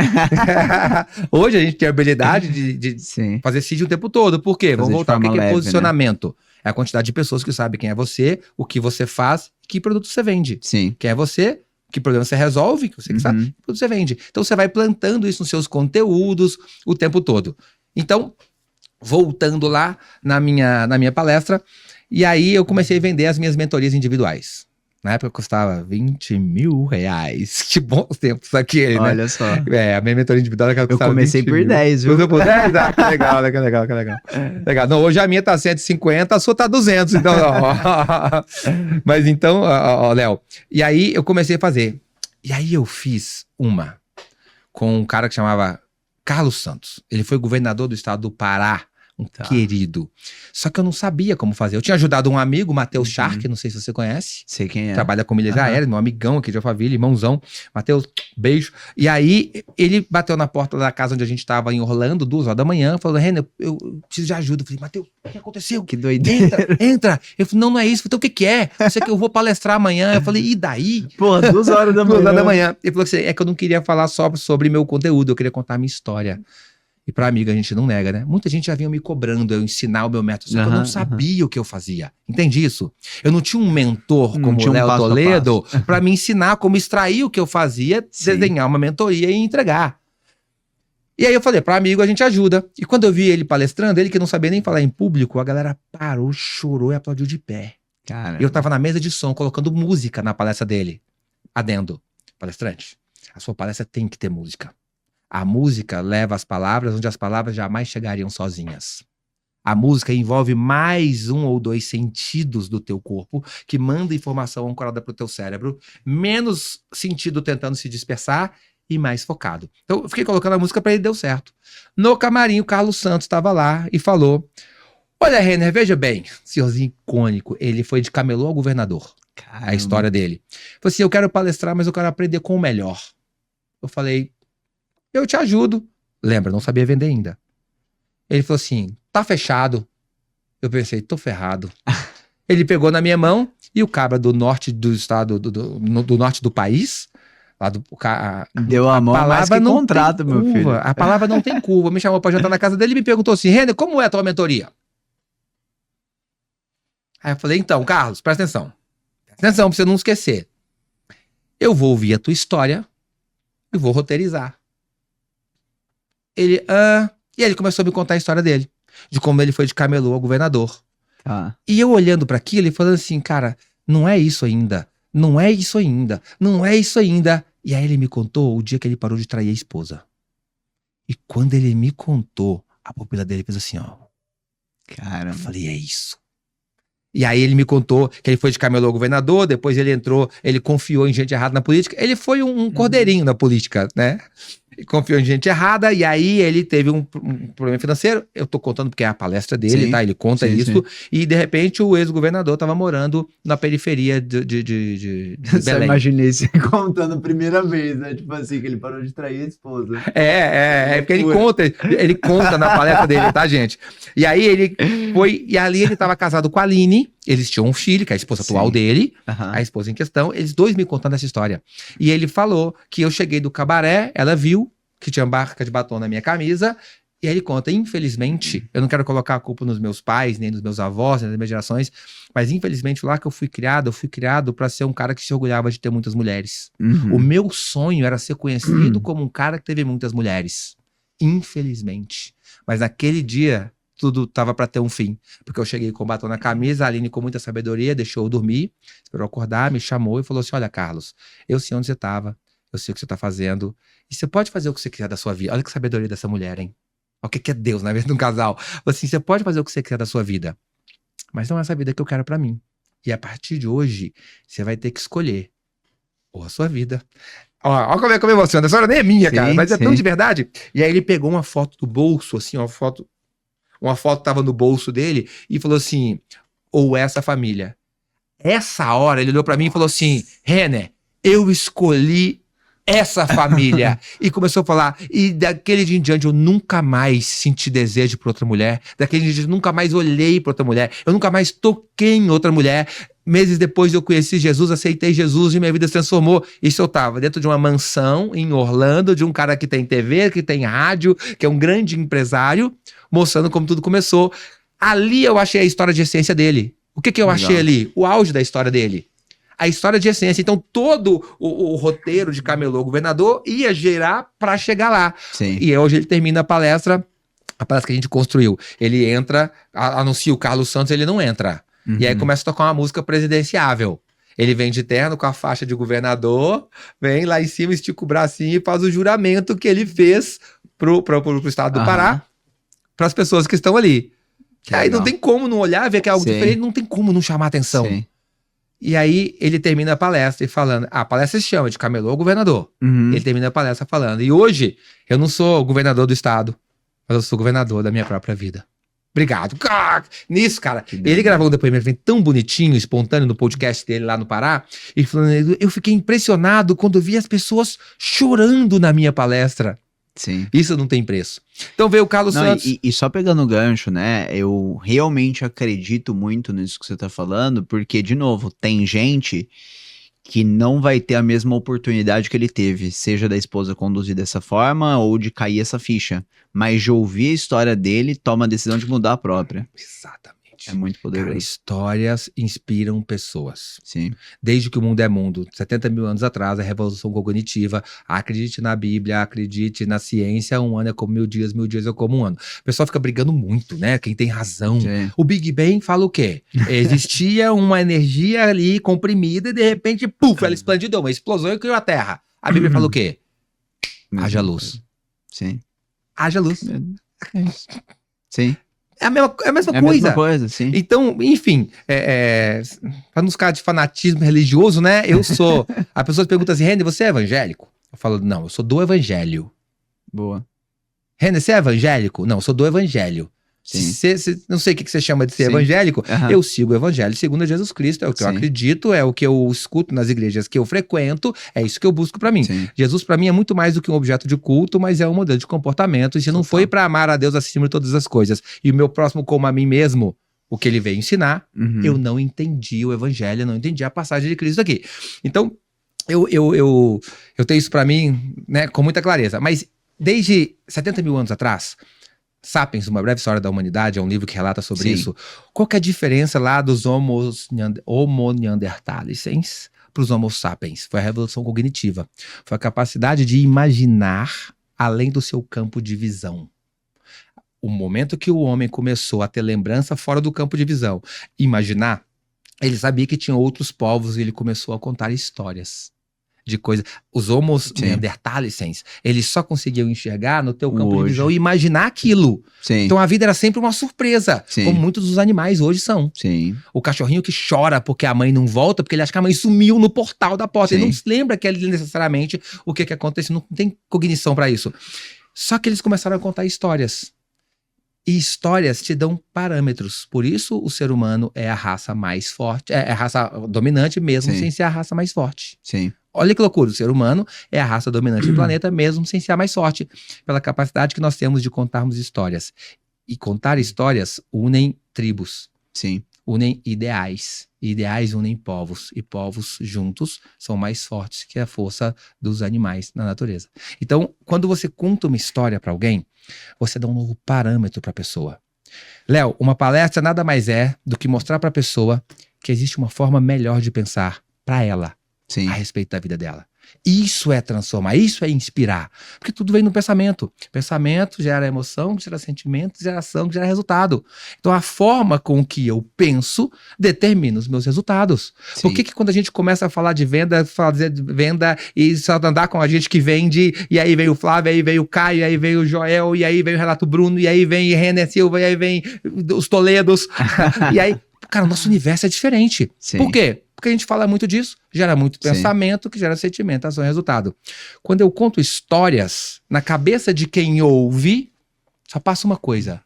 Hoje a gente tem a habilidade de fazer seed o tempo todo. Por quê? Vamos voltar, o que é posicionamento? Né? É a quantidade de pessoas que sabem quem é você, o que você faz, que produto você vende. Sim. Quem é você, que problema você resolve, que você que sabe, que produto você vende. Então você vai plantando isso nos seus conteúdos o tempo todo. Então, voltando lá na minha palestra, e aí eu comecei a vender as minhas mentorias individuais. Na época custava R$20 mil. Que bons tempos aquele, né? Olha só. A minha mentoria individual era eu comecei por 10, viu? Por 10? Ah, que legal, né? Que legal. Legal. Não, hoje a minha tá 150, a sua tá 200, então... Mas então, Léo, e aí eu comecei a fazer. E aí eu fiz uma com um cara que chamava Carlos Santos. Ele foi governador do estado do Pará. Querido. Só que eu não sabia como fazer. Eu tinha ajudado um amigo, Matheus Shark, não sei se você conhece. Sei quem é. Trabalha com milhas aéreas, meu amigão aqui de Alphaville, irmãozão. Matheus, beijo. E aí, ele bateu na porta da casa onde a gente tava em Orlando, 2h da manhã, falou, Renner, eu preciso de ajuda. Eu falei, Matheus, o que aconteceu? Que doideira. Entra. Ele falou, não é isso. Eu falei, então o que é? Eu sei que eu vou palestrar amanhã. Eu falei, e daí? Pô, 2h da manhã. 2h da manhã. Ele falou assim, é que eu não queria falar só sobre meu conteúdo, eu queria contar a minha história. E pra amiga a gente não nega, né? Muita gente já vinha me cobrando eu ensinar o meu método, só que eu não sabia o que eu fazia. Entende isso? Eu não tinha um mentor como o Léo Toledo pra me ensinar como extrair o que eu fazia, desenhar uma mentoria e entregar. E aí eu falei, pra amigo a gente ajuda. E quando eu vi ele palestrando, ele que não sabia nem falar em público, a galera parou, chorou e aplaudiu de pé. Caramba. Eu tava na mesa de som, colocando música na palestra dele. Adendo. Palestrante, a sua palestra tem que ter música. A música leva as palavras onde as palavras jamais chegariam sozinhas. A música envolve mais 1 ou 2 sentidos do teu corpo que manda informação ancorada para o teu cérebro, menos sentido tentando se dispersar e mais focado. Então eu fiquei colocando a música para ele, deu certo. No camarim, o Carlos Santos estava lá e falou, olha, Renner, veja bem, senhorzinho icônico, ele foi de camelô ao governador. Caramba. A história dele. Falei assim, eu quero palestrar, mas eu quero aprender com o melhor. Eu falei, eu te ajudo. Lembra, não sabia vender ainda. Ele falou assim, tá fechado. Eu pensei, tô ferrado. Ele pegou na minha mão e o cabra do norte do estado, do norte do país, lá do... Deu a mão mais que contrato, meu filho. A palavra não tem curva. Me chamou pra jantar na casa dele e me perguntou assim, Renner, como é a tua mentoria? Aí eu falei, então, Carlos, presta atenção. Presta atenção pra você não esquecer. Eu vou ouvir a tua história e vou roteirizar. Ele, E aí ele começou a me contar a história dele, de como ele foi de camelô ao governador. E eu olhando para aquilo e falando assim, cara, não é isso ainda, não é isso ainda, não é isso ainda. E aí ele me contou o dia que ele parou de trair a esposa. E quando ele me contou, a pupila dele fez assim, ó. Cara, eu falei, é isso. E aí ele me contou que ele foi de camelô ao governador, depois ele entrou, ele confiou em gente errada na política. Ele foi um cordeirinho na política, né? Confiou em gente errada, e aí ele teve um problema financeiro. Eu tô contando porque é a palestra dele, tá? Ele conta isso. E de repente o ex-governador tava morando na periferia de Belém. Só imaginei você contando a primeira vez, né? Tipo assim, que ele parou de trair a esposa. Porque ele conta na palestra dele, tá, gente? E aí ele foi, e ali ele tava casado com a Aline, eles tinham um filho, que é a esposa atual dele, a esposa em questão, eles dois me contando essa história. E ele falou que eu cheguei do cabaré, ela viu que tinha marca de batom na minha camisa, E aí ele conta, infelizmente, eu não quero colocar a culpa nos meus pais, nem nos meus avós, nem nas minhas gerações, mas infelizmente lá que eu fui criado para ser um cara que se orgulhava de ter muitas mulheres. O meu sonho era ser conhecido como um cara que teve muitas mulheres. Infelizmente. Mas naquele dia, tudo tava para ter um fim. Porque eu cheguei com o batom na camisa, a Aline com muita sabedoria deixou eu dormir, esperou acordar, me chamou e falou assim, olha Carlos, eu sei onde você tava, eu sei o que você tá fazendo, e você pode fazer o que você quiser da sua vida. Olha que sabedoria dessa mulher, hein? O que é Deus na vida de um casal. Assim, você pode fazer o que você quiser da sua vida, mas não é essa vida que eu quero pra mim. E a partir de hoje, você vai ter que escolher ou a sua vida. Ó como é que eu me emociono. Essa hora nem é minha, cara, mas é tão de verdade. E aí ele pegou uma foto do bolso, assim, uma foto tava no bolso dele e falou assim, ou essa família. Essa hora ele olhou pra mim e falou assim, Renner, eu escolhi essa família. E começou a falar, e daquele dia em diante eu nunca mais senti desejo por outra mulher, daquele dia em diante eu nunca mais olhei pra outra mulher, eu nunca mais toquei em outra mulher. Meses depois eu conheci Jesus, aceitei Jesus e minha vida se transformou. Isso eu tava dentro de uma mansão em Orlando, de um cara que tem TV, que tem rádio, que é um grande empresário, mostrando como tudo começou. Ali eu achei a história de essência dele. O que eu achei ali? O auge da história dele. A história de essência. Então, todo o roteiro de Camelô Governador ia gerar para chegar lá. Sim. E hoje ele termina a palestra que a gente construiu. Ele entra, anuncia o Carlos Santos, ele não entra. E aí começa a tocar uma música presidenciável. Ele vem de terno com a faixa de governador, vem lá em cima, estica o bracinho e faz o juramento que ele fez pro estado do Pará, para as pessoas que estão ali. Que aí não tem como não olhar, ver que é algo diferente, não tem como não chamar atenção. Sim. E aí ele termina a palestra e falando, a palestra se chama de Camelô Governador. Ele termina a palestra falando, e hoje eu não sou governador do estado, mas eu sou governador da minha própria vida. Obrigado. Nisso, cara, ele gravou um depoimento tão bonitinho, espontâneo no podcast dele lá no Pará, e falando, eu fiquei impressionado quando vi as pessoas chorando na minha palestra. Sim. Isso não tem preço. Então veio o Carlos Santos. E só pegando o gancho, né? Eu realmente acredito muito nisso que você tá falando, porque, de novo, tem gente que não vai ter a mesma oportunidade que ele teve, seja da esposa conduzir dessa forma ou de cair essa ficha. Mas de ouvir a história dele, toma a decisão de mudar a própria. Exatamente. É muito poderoso. Cara, histórias inspiram pessoas. Sim. Desde que o mundo é mundo, 70 mil anos atrás, a revolução cognitiva, acredite na Bíblia, acredite na ciência, um ano é como 1000 dias é como um ano. O pessoal fica brigando muito, né? Quem tem razão. Sim. O Big Bang fala o quê? Existia uma energia ali comprimida e de repente, puf, ela explodiu, deu uma explosão e criou a Terra. A Bíblia fala o quê? Haja luz. Sim. Haja luz. Sim. É a mesma coisa. É a mesma coisa, sim. Então, enfim, pra não ficar de fanatismo religioso, né? Eu sou... A pessoa pergunta assim, Renner, você é evangélico? Eu falo, não, eu sou do evangelho. Boa. Renner, você é evangélico? Não, eu sou do evangelho. Sim. Não sei o que você chama de ser Sim. evangélico, eu sigo o evangelho segundo Jesus Cristo, é o que eu Sim. acredito, é o que eu escuto nas igrejas que eu frequento, é isso que eu busco pra mim. Sim. Jesus pra mim é muito mais do que um objeto de culto, mas é um modelo de comportamento, e se não foi pra amar a Deus acima de todas as coisas, e o meu próximo como a mim mesmo, o que ele veio ensinar, eu não entendi o evangelho, eu não entendi a passagem de Cristo aqui. Então, eu tenho isso pra mim, né, com muita clareza, mas desde 70 mil anos atrás, Sapiens, Uma Breve História da Humanidade, é um livro que relata sobre isso. Qual que é a diferença lá dos Homo neanderthalenses para os Homo sapiens? Foi a revolução cognitiva. Foi a capacidade de imaginar além do seu campo de visão. O momento que o homem começou a ter lembrança fora do campo de visão, imaginar, ele sabia que tinha outros povos e ele começou a contar histórias de coisas. Os Homo neanderthalenses, eles só conseguiam enxergar no teu campo de visão e imaginar aquilo. Sim. Então a vida era sempre uma surpresa, como muitos dos animais hoje são. Sim. O cachorrinho que chora porque a mãe não volta, porque ele acha que a mãe sumiu no portal da porta. Ele não se lembra que ele necessariamente o que aconteceu, não tem cognição para isso. Só que eles começaram a contar histórias. E histórias te dão parâmetros. Por isso o ser humano é a raça mais forte, é a raça dominante mesmo sem ser a raça mais forte. Sim. Olha que loucura, o ser humano é a raça dominante do planeta mesmo sem ser a mais forte, pela capacidade que nós temos de contarmos histórias. E contar histórias unem tribos. Sim. unem ideais. Ideais unem povos. E povos juntos são mais fortes que a força dos animais na natureza. Então, quando você conta uma história para alguém, você dá um novo parâmetro para a pessoa. Léo, uma palestra nada mais é do que mostrar para a pessoa que existe uma forma melhor de pensar para ela Sim. a respeito da vida dela. Isso é transformar, isso é inspirar. Porque tudo vem no pensamento. Pensamento gera emoção, que gera sentimento, gera ação, que gera resultado. Então a forma com que eu penso determina os meus resultados. Sim. Por que quando a gente começa a falar de venda, fazer venda e só andar com a gente que vende, e aí vem o Flávio, aí vem o Caio, aí vem o Joel, e aí vem o Renato Bruno, e aí vem o Renner Silva, e aí vem os Toledos. E aí, cara, o nosso universo é diferente. Sim. Por quê? Porque a gente fala muito disso, gera muito pensamento, que gera sentimento, ação e resultado. Quando eu conto histórias, na cabeça de quem ouve, só passa uma coisa.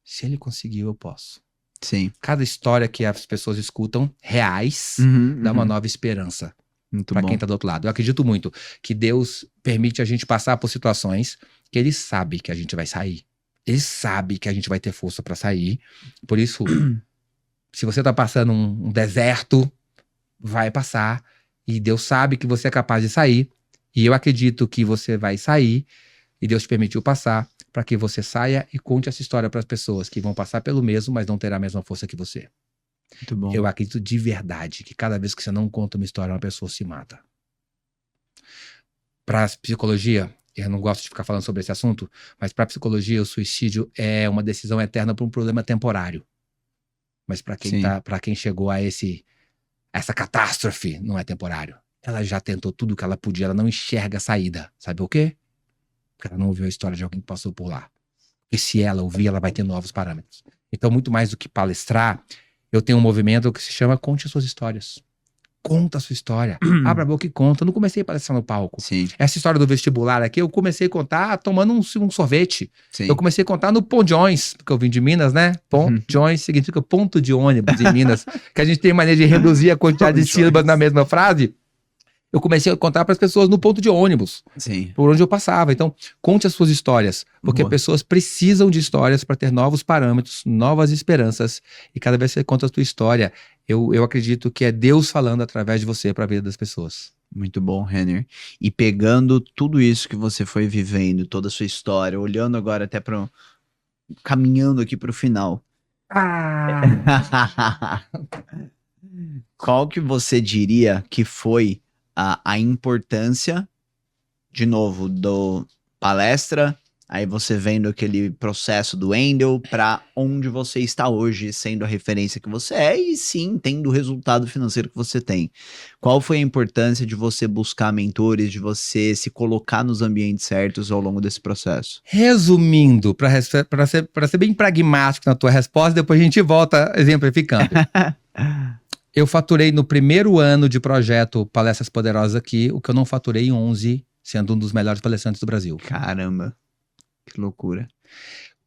Se ele conseguiu, eu posso. Sim. Cada história que as pessoas escutam, reais, dá uma nova esperança para quem tá do outro lado. Eu acredito muito que Deus permite a gente passar por situações que Ele sabe que a gente vai sair. Ele sabe que a gente vai ter força para sair. Por isso, se você tá passando um deserto, vai passar, e Deus sabe que você é capaz de sair, e eu acredito que você vai sair, e Deus te permitiu passar, para que você saia e conte essa história para as pessoas que vão passar pelo mesmo, mas não terá a mesma força que você. Muito bom. Eu acredito de verdade que cada vez que você não conta uma história, uma pessoa se mata. Para a psicologia, eu não gosto de ficar falando sobre esse assunto, mas para a psicologia, o suicídio é uma decisão eterna para um problema temporário. Mas para quem chegou a essa catástrofe, não é temporário. Ela já tentou tudo o que ela podia, ela não enxerga a saída. Sabe por quê? Porque ela não ouviu a história de alguém que passou por lá. E se ela ouvir, ela vai ter novos parâmetros. Então, muito mais do que palestrar, eu tenho um movimento que se chama Conte Suas Histórias. Conta a sua história. Abra a boca e conta. Eu não comecei a palestrar no palco. Sim. Essa história do vestibular aqui, eu comecei a contar tomando um sorvete. Sim. Eu comecei a contar no Ponjões, porque eu vim de Minas, né? Ponjões significa ponto de ônibus em Minas. Que a gente tem maneira de reduzir a quantidade de sílabas na mesma frase. Eu comecei a contar para as pessoas no ponto de ônibus. Sim. Por onde eu passava. Então, conte as suas histórias. Porque pessoas precisam de histórias para ter novos parâmetros, novas esperanças. E cada vez que você conta a sua história, eu acredito que é Deus falando através de você para a vida das pessoas. Muito bom, Renner. E pegando tudo isso que você foi vivendo, toda a sua história, olhando agora até caminhando aqui para o final. Qual que você diria que foi a importância, de novo, do palestra, aí você vendo aquele processo do Wendel para onde você está hoje, sendo a referência que você é e sim, tendo o resultado financeiro que você tem. Qual foi a importância de você buscar mentores, de você se colocar nos ambientes certos ao longo desse processo? Resumindo, para ser bem pragmático na tua resposta, depois a gente volta exemplificando. Eu faturei no primeiro ano de projeto Palestras Poderosas aqui, o que eu não faturei em 11, sendo um dos melhores palestrantes do Brasil. Caramba, que loucura.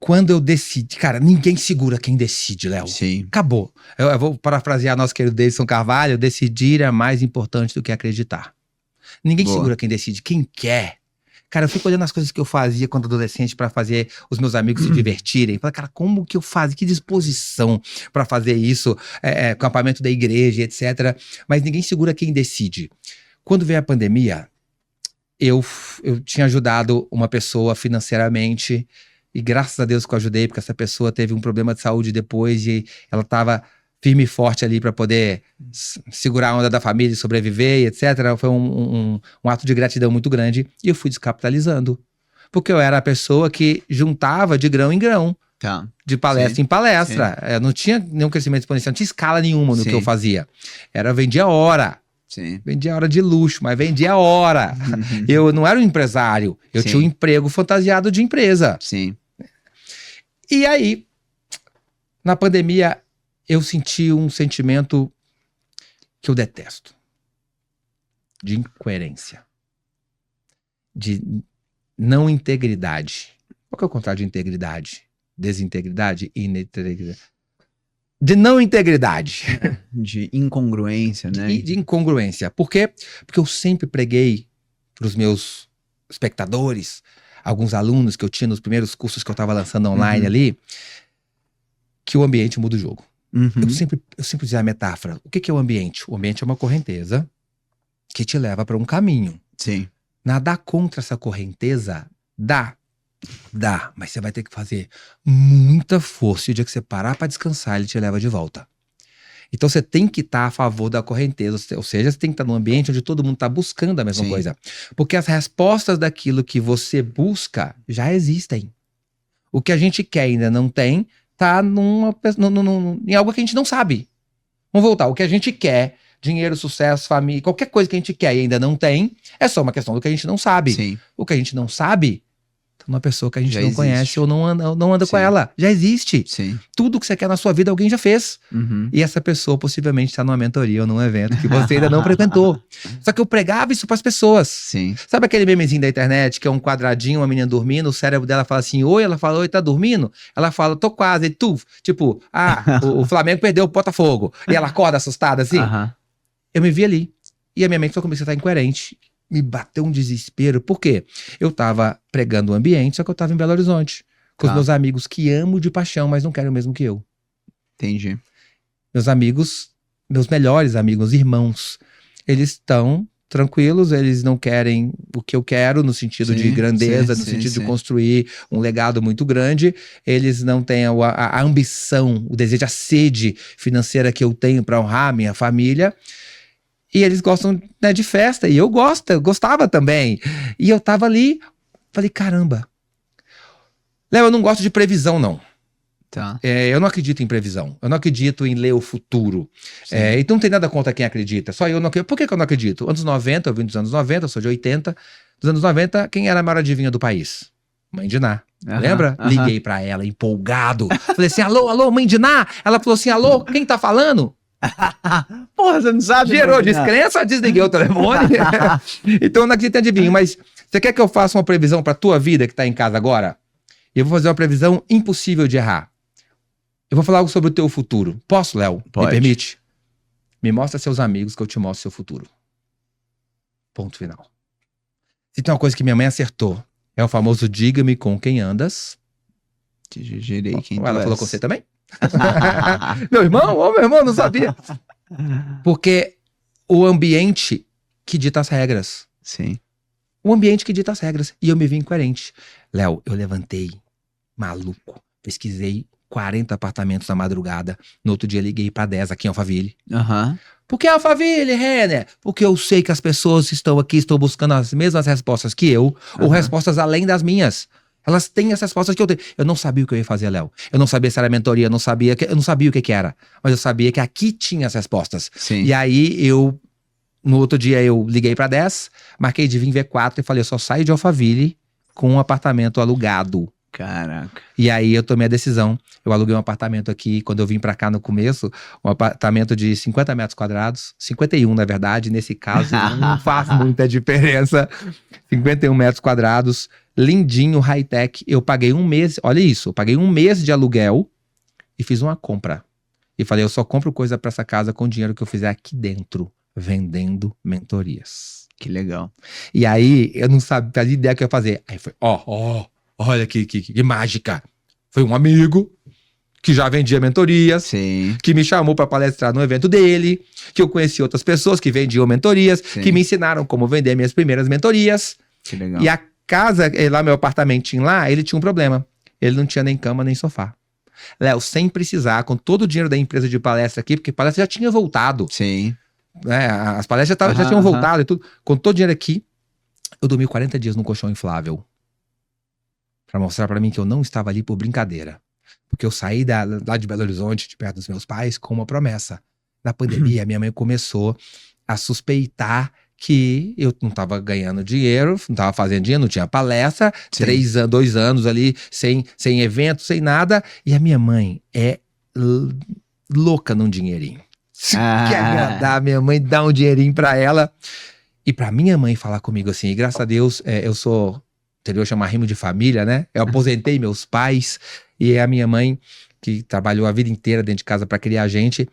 Quando eu decidi, cara, ninguém segura quem decide, Léo. Sim. Acabou. Eu vou parafrasear nosso querido Davidson Carvalho, decidir é mais importante do que acreditar. Ninguém segura quem decide, quem quer. Cara, eu fico olhando as coisas que eu fazia quando adolescente para fazer os meus amigos se divertirem. Fala, cara, como que eu fazia? Que disposição para fazer isso? Acampamento da igreja, etc. Mas ninguém segura quem decide. Quando veio a pandemia, eu tinha ajudado uma pessoa financeiramente e graças a Deus que eu ajudei, porque essa pessoa teve um problema de saúde depois e ela estava firme e forte ali para poder segurar a onda da família e sobreviver, e etc. Foi um ato de gratidão muito grande e eu fui descapitalizando. Porque eu era a pessoa que juntava de grão em grão, de palestra em palestra. Eu não tinha nenhum crescimento exponencial, não tinha escala nenhuma no que eu fazia. Vendia hora. Vendia hora de luxo, mas vendia hora. Eu não era um empresário, eu tinha um emprego fantasiado de empresa. E aí, na pandemia, eu senti um sentimento que eu detesto. De incoerência. De não integridade. Qual que é o contrário de integridade? Desintegridade? Integridade. De não integridade. De incongruência, né? De incongruência. Por quê? Porque eu sempre preguei para os meus espectadores, alguns alunos que eu tinha nos primeiros cursos que eu estava lançando online ali, que o ambiente muda o jogo. Uhum. Eu sempre dizia a metáfora. O que é o ambiente? O ambiente é uma correnteza que te leva para um caminho. Sim. Nadar contra essa correnteza dá, mas você vai ter que fazer muita força. E o dia que você parar para descansar, ele te leva de volta. Então você tem que estar a favor da correnteza, ou seja, você tem que estar num ambiente onde todo mundo está buscando a mesma Sim. coisa. Porque as respostas daquilo que você busca já existem. O que a gente quer ainda não tem, tá em algo que a gente não sabe. Vamos voltar, o que a gente quer, dinheiro, sucesso, família, qualquer coisa que a gente quer e ainda não tem, é só uma questão do que a gente não sabe. Sim. O que a gente não sabe, tá numa pessoa que a gente Já não existe. conhece ou não anda com Sim. ela. Já existe. Sim. Tudo que você quer na sua vida, alguém já fez. Uhum. E essa pessoa possivelmente está numa mentoria ou num evento que você ainda não frequentou. Só que eu pregava isso para as pessoas. Sim. Sabe aquele memezinho da internet que é um quadradinho, uma menina dormindo, o cérebro dela fala assim, oi, ela fala, oi, tá dormindo? Ela fala, tô quase, e tu? Tipo, o Flamengo perdeu o Botafogo. E ela acorda assustada assim. Aham. Eu me vi ali. E a minha mente só começou a estar incoerente. Me bateu um desespero. Por quê? Eu tava pregando o ambiente, só que eu tava em Belo Horizonte. Com os Tá. meus amigos que amo de paixão, mas não querem o mesmo que eu. Entendi. Meus amigos, meus melhores amigos, irmãos, eles estão tranquilos, eles não querem o que eu quero no sentido de Sim, grandeza, sim, no sim, sentido sim. de construir um legado muito grande. Eles não têm a ambição, o desejo, a sede financeira que eu tenho para honrar minha família. E eles gostam, né, de festa, e eu gostava também. E eu tava ali, falei, caramba. Léo, eu não gosto de previsão, não. Tá. Eu não acredito em previsão. Eu não acredito em ler o futuro. Sim. Então não tem nada contra quem acredita. Só eu não acredito. Por que eu não acredito? Anos 90, eu vim dos anos 90, eu sou de 80. Dos anos 90, quem era a maior adivinha do país? Mãe de Ná. Aham, Lembra? aham. Liguei pra ela, empolgado. Falei assim, alô, Mãe de Ná? Ela falou assim, alô, quem tá falando? Porra, você não sabe? Gerou imaginar. descrença, desliguei o telefone. Então eu não acredito em adivinho. Mas você quer que eu faça uma previsão pra tua vida que tá em casa agora? Eu vou fazer uma previsão impossível de errar. Eu vou falar algo sobre o teu futuro. Posso, Léo? Me Pode. permite? Me mostra seus amigos que eu te mostro seu futuro. Ponto final. Se tem uma coisa que minha mãe acertou, é o famoso diga-me com quem andas. Te gerei quem tu Ela falou és. com você também? Meu irmão, não sabia. Porque o ambiente que dita as regras. Sim. O ambiente que dita as regras. E eu me vi incoerente. Léo, eu levantei, maluco, pesquisei 40 apartamentos na madrugada. No outro dia liguei pra 10 aqui em Alphaville. Aham. Por que Alphaville, Renner? Porque eu sei que as pessoas que estão aqui estão buscando as mesmas respostas que eu, ou Aham. respostas além das minhas. Elas têm as respostas que eu tenho. Eu não sabia o que eu ia fazer, Léo. Eu não sabia se era mentoria, eu não sabia o que era. Mas eu sabia que aqui tinha as respostas. Sim. E aí no outro dia eu liguei pra 10, marquei de vir V4 e falei, eu só saio de Alphaville com um apartamento alugado. Caraca. E aí eu tomei a decisão. Eu aluguei um apartamento aqui, quando eu vim pra cá no começo, um apartamento de 50 metros quadrados, 51 na verdade, nesse caso não faz muita diferença. 51 metros quadrados, lindinho, high-tech. Eu paguei um mês, olha isso, eu paguei um mês de aluguel e fiz uma compra. E falei, eu só compro coisa pra essa casa com o dinheiro que eu fizer aqui dentro, vendendo mentorias. Que legal. E aí, eu não sabia a ideia que eu ia fazer. Aí foi, olha que mágica. Foi um amigo que já vendia mentorias, Sim. que me chamou para palestrar no evento dele, que eu conheci outras pessoas que vendiam mentorias, Sim. que me ensinaram como vender minhas primeiras mentorias. Que legal. E a casa, lá meu apartamentinho lá, ele tinha um problema. Ele não tinha nem cama nem sofá. Léo, sem precisar, com todo o dinheiro da empresa de palestra aqui, porque palestra já tinha voltado. Sim. Né? As palestras já Aham, tinham aham. voltado e tudo. Com todo o dinheiro aqui, eu dormi 40 dias num colchão inflável. Pra mostrar pra mim que eu não estava ali por brincadeira. Porque eu saí lá de Belo Horizonte, de perto dos meus pais, com uma promessa. Na pandemia, minha mãe começou a suspeitar que eu não estava ganhando dinheiro, não estava fazendo dinheiro, não tinha palestra, Sim. 2 anos ali, sem evento, sem nada. E a minha mãe é louca num dinheirinho. Se quer agradar, minha mãe dá um dinheirinho pra ela. E pra minha mãe falar comigo assim, e graças a Deus, eu sou, entendeu? Chamar rimo de família, né? Eu aposentei meus pais, e a minha mãe, que trabalhou a vida inteira dentro de casa pra criar a gente,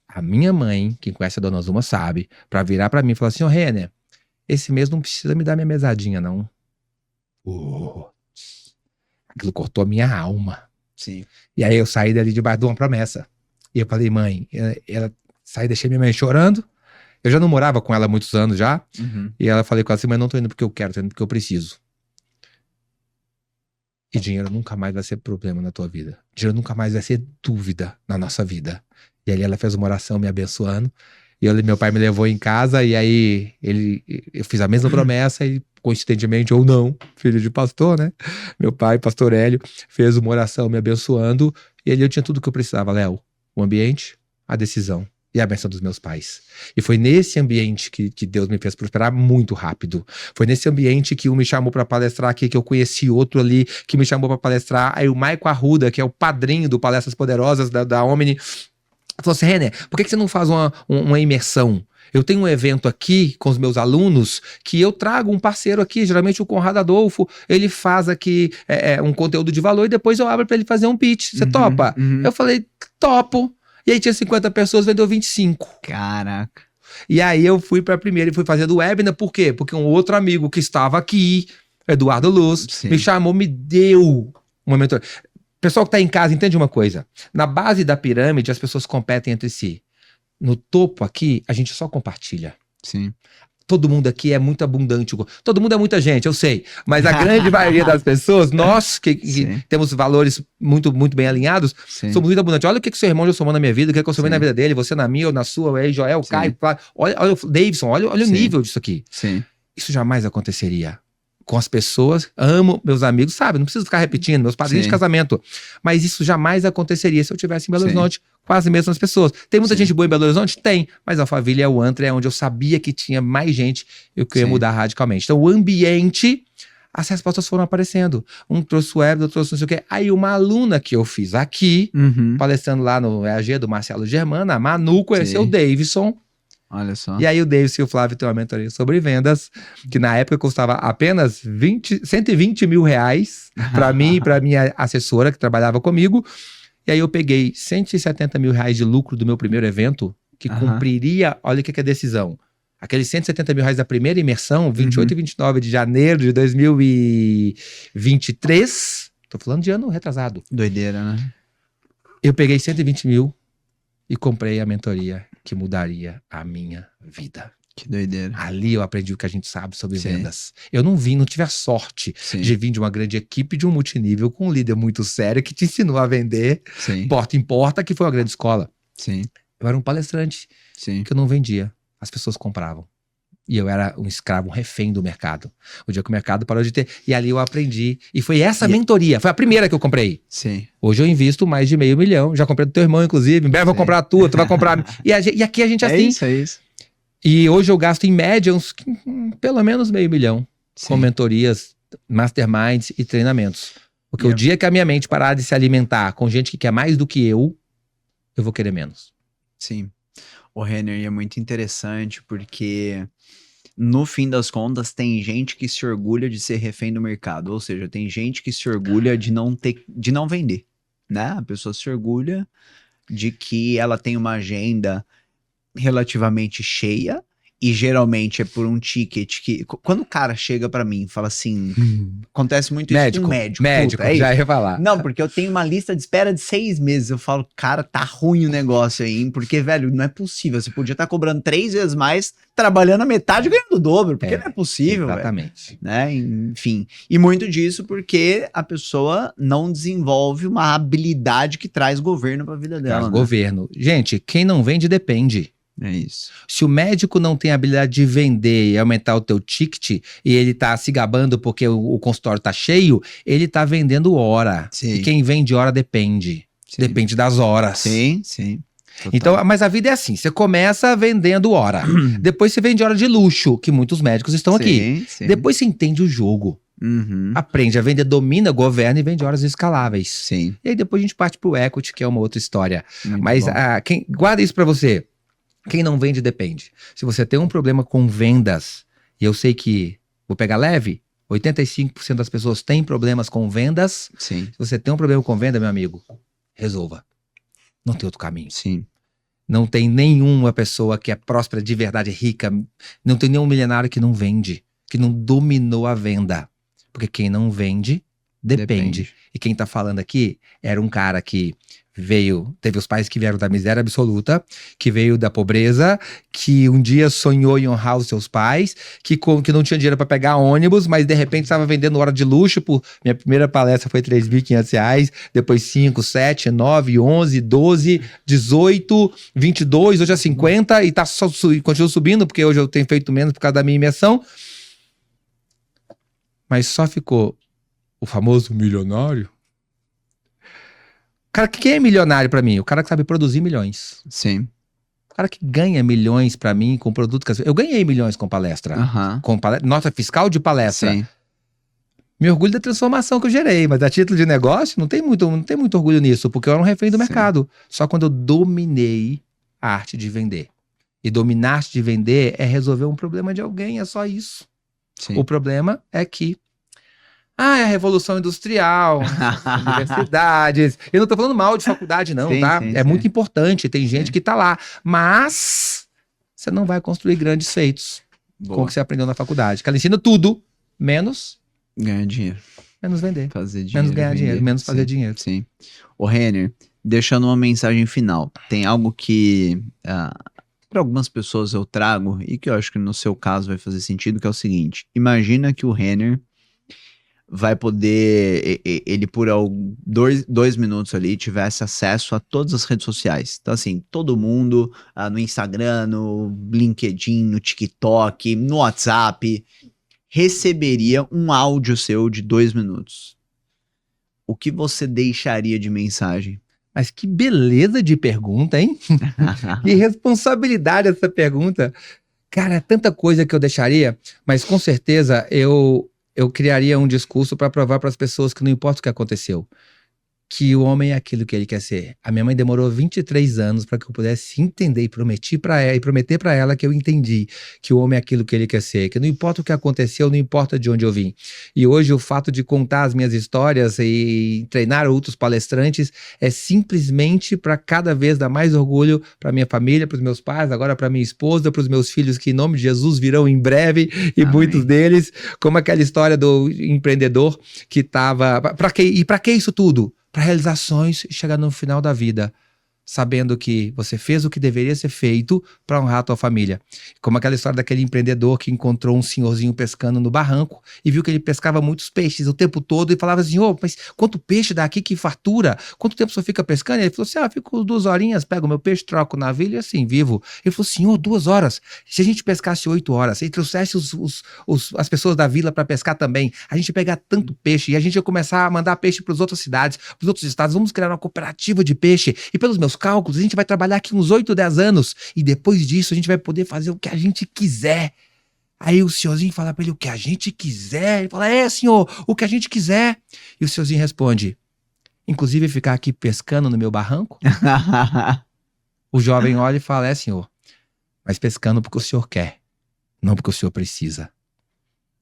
a minha mãe, quem conhece a Dona Zuma sabe, pra virar pra mim e falar assim, ô Renner, esse mês não precisa me dar minha mesadinha, não. Aquilo cortou a minha alma. Sim. E aí eu saí dali debaixo de uma promessa. E eu falei, mãe, ela saí, deixei minha mãe chorando. Eu já não morava com ela há muitos anos já. Uhum. E ela falei com ela assim, mas não tô indo porque eu quero, tô indo porque eu preciso. E dinheiro nunca mais vai ser problema na tua vida. Dinheiro nunca mais vai ser dúvida na nossa vida. E aí ela fez uma oração me abençoando. E meu pai me levou em casa e aí eu fiz a mesma promessa e coincidentemente ou não, filho de pastor, né? Meu pai, pastor Hélio, fez uma oração me abençoando. E ali eu tinha tudo o que eu precisava, Léo. O ambiente, a decisão e a bênção dos meus pais. E foi nesse ambiente que Deus me fez prosperar muito rápido. Foi nesse ambiente que um me chamou para palestrar aqui, que eu conheci outro ali, que me chamou para palestrar. Aí o Maico Arruda, que é o padrinho do Palestras Poderosas da Omni, falou assim, Renner, por que você não faz uma imersão? Eu tenho um evento aqui com os meus alunos que eu trago um parceiro aqui, geralmente o Conrado Adolfo, ele faz aqui um conteúdo de valor e depois eu abro para ele fazer um pitch. Você topa? Eu falei, topo. E aí tinha 50 pessoas, vendeu 25. Caraca. E aí eu fui pra primeira e fui fazendo webinar, por quê? Porque um outro amigo que estava aqui, Eduardo Luz, Sim. me chamou, me deu uma mentoria. Pessoal que tá em casa, entende uma coisa? Na base da pirâmide, as pessoas competem entre si. No topo aqui, a gente só compartilha. Sim. Todo mundo aqui é muito abundante. Todo mundo é muita gente, eu sei. Mas a grande maioria das pessoas, nós que temos valores muito, muito bem alinhados, Sim. somos muito abundantes. Olha o que seu irmão já somou na minha vida, o que eu somei na vida dele, você na minha, ou na sua, aí Joel, Caio, olha o Davidson, olha o nível disso aqui. Sim. Isso jamais aconteceria com as pessoas. Amo meus amigos, sabe? Não preciso ficar repetindo, meus padrinhos de casamento. Mas isso jamais aconteceria se eu tivesse em Belo Horizonte com as mesmas pessoas. Tem muita gente boa em Belo Horizonte? Tem. Mas Alphaville é o antro, é onde eu sabia que tinha mais gente e eu queria mudar radicalmente. Então, o ambiente, as respostas foram aparecendo. Um trouxe o web, outro trouxe não sei o quê. Aí, uma aluna que eu fiz aqui, palestrando lá no EAG do Marcelo Germana, a Manu, conheceu o Davidson. Olha só. E aí o Davidson e o Flávio têm uma mentoria sobre vendas, que na época custava apenas 120 mil reais para mim e para minha assessora que trabalhava comigo. E aí eu peguei 170 mil reais de lucro do meu primeiro evento, que cumpriria, olha o que é decisão. Aqueles 170 mil reais da primeira imersão, 28 e 29 de janeiro de 2023. Tô falando de ano retrasado. Doideira, né? Eu peguei 120 mil e comprei a mentoria que mudaria a minha vida. Que doideira. Ali eu aprendi o que a gente sabe sobre vendas. Eu não tive a sorte de vir de uma grande equipe de um multinível com um líder muito sério que te ensinou a vender porta em porta, que foi uma grande escola. Sim. Eu era um palestrante que eu não vendia. As pessoas compravam. E eu era um escravo, um refém do mercado. O dia que o mercado parou de ter. E ali eu aprendi. E foi essa mentoria. Foi a primeira que eu comprei. Sim. Hoje eu invisto mais de $500 mil. Já comprei do teu irmão, inclusive. Em breve eu vou comprar a tua, tu vai comprar. E aqui a gente assim. É isso. E hoje eu gasto em média pelo menos $500 mil com mentorias, masterminds e treinamentos. Porque o dia que a minha mente parar de se alimentar com gente que quer mais do que eu vou querer menos. Sim. O Renner, é muito interessante porque no fim das contas tem gente que se orgulha de ser refém do mercado, ou seja, tem gente que se orgulha de não vender, né? A pessoa se orgulha de que ela tem uma agenda relativamente cheia e geralmente é por um ticket que... Quando o cara chega pra mim e fala assim... Acontece muito isso com médico. Médico, puta, já ia falar. Não, porque eu tenho uma lista de espera de 6 meses. Eu falo, cara, tá ruim o negócio aí, hein? Porque, velho, não é possível. Você podia estar cobrando 3 vezes mais, trabalhando a metade e ganhando o dobro. Porque não é possível, exatamente. Velho, né? Enfim. E muito disso porque a pessoa não desenvolve uma habilidade que traz governo pra vida dela. Traz governo. Gente, quem não vende depende. É isso. Se o médico não tem a habilidade de vender e aumentar o teu ticket e ele tá se gabando porque o consultório tá cheio, ele tá vendendo hora. Sim. E quem vende hora depende. Sim. Depende das horas. Sim. Total. Então, mas a vida é assim, você começa vendendo hora. Depois você vende hora de luxo, que muitos médicos estão aqui. Sim. Depois você entende o jogo. Aprende a vender, domina, governa e vende horas escaláveis. Sim. E aí depois a gente parte pro equity, que é uma outra história. Muito mas bom. guarda isso pra você. Quem não vende depende. Se você tem um problema com vendas, e eu sei que, vou pegar leve, 85% das pessoas têm problemas com vendas. Sim. Se você tem um problema com venda, meu amigo, resolva. Não tem outro caminho. Sim. Não tem nenhuma pessoa que é próspera de verdade, rica, não tem nenhum milionário que não vende, que não dominou a venda. Porque quem não vende, depende. E quem tá falando aqui era um cara que teve os pais que vieram da miséria absoluta, que veio da pobreza, que um dia sonhou em honrar os seus pais, que não tinha dinheiro para pegar ônibus, mas de repente estava vendendo hora de luxo. Minha primeira palestra foi R$3.500, depois 5, 7, 9, 11, 12, 18, 22, hoje é 50 e continua subindo, porque hoje eu tenho feito menos por causa da minha imersão. Mas só ficou o famoso milionário. Cara, quem é milionário pra mim? O cara que sabe produzir milhões. Sim. O cara que ganha milhões pra mim com produto que... Eu ganhei milhões com palestra. Nota fiscal de palestra. Sim. Me orgulho da transformação que eu gerei, mas a título de negócio, não tem muito orgulho nisso, porque eu era um refém do mercado. Só quando eu dominei a arte de vender. E dominar a arte de vender é resolver um problema de alguém, é só isso. Sim. O problema é que é a Revolução Industrial, universidades. Eu não tô falando mal de faculdade, não, sim, tá? É muito importante, tem gente que tá lá. Mas você não vai construir grandes feitos com o que você aprendeu na faculdade. Que ela ensina tudo, menos... ganhar dinheiro. Menos vender. Fazer dinheiro. Menos ganhar dinheiro, menos fazer dinheiro. Sim. Ô, Renner, deixando uma mensagem final. Tem algo que... para algumas pessoas eu trago, e que eu acho que no seu caso vai fazer sentido, que é o seguinte. Imagina que o Renner vai poder, ele por 2 minutos ali, tivesse acesso a todas as redes sociais. Então assim, todo mundo no Instagram, no LinkedIn, no TikTok, no WhatsApp, receberia um áudio seu de 2 minutos. O que você deixaria de mensagem? Mas que beleza de pergunta, hein? Que responsabilidade essa pergunta. Cara, é tanta coisa que eu deixaria, mas com certeza eu criaria um discurso para provar para as pessoas que não importa o que aconteceu, que o homem é aquilo que ele quer ser. A minha mãe demorou 23 anos para que eu pudesse entender e prometer para ela que eu entendi que o homem é aquilo que ele quer ser, que não importa o que aconteceu, não importa de onde eu vim. E hoje o fato de contar as minhas histórias e treinar outros palestrantes é simplesmente para cada vez dar mais orgulho para minha família, para os meus pais, agora para minha esposa, para os meus filhos que em nome de Jesus virão em breve, e amém. Muitos deles, como aquela história do empreendedor que estava... Para que isso tudo? Para realizar sonhos e chegar no final da vida, sabendo que você fez o que deveria ser feito para honrar a tua família. Como aquela história daquele empreendedor que encontrou um senhorzinho pescando no barranco e viu que ele pescava muitos peixes o tempo todo e falava assim, mas quanto peixe dá aqui, que fartura? Quanto tempo você fica pescando? E ele falou assim, eu fico 2 horinhas, pego meu peixe, troco o navio e assim, vivo. Ele falou, senhor, 2 horas? Se a gente pescasse 8 horas e trouxesse as pessoas da vila para pescar também, a gente ia pegar tanto peixe e a gente ia começar a mandar peixe para as outras cidades, para os outros estados, vamos criar uma cooperativa de peixe e pelos meus cálculos, a gente vai trabalhar aqui uns 8, 10 anos e depois disso a gente vai poder fazer o que a gente quiser. Aí o senhorzinho fala pra ele, o que a gente quiser? Ele fala, senhor, o que a gente quiser. E o senhorzinho responde, inclusive ficar aqui pescando no meu barranco? O jovem olha e fala, senhor, mas pescando porque o senhor quer, não porque o senhor precisa.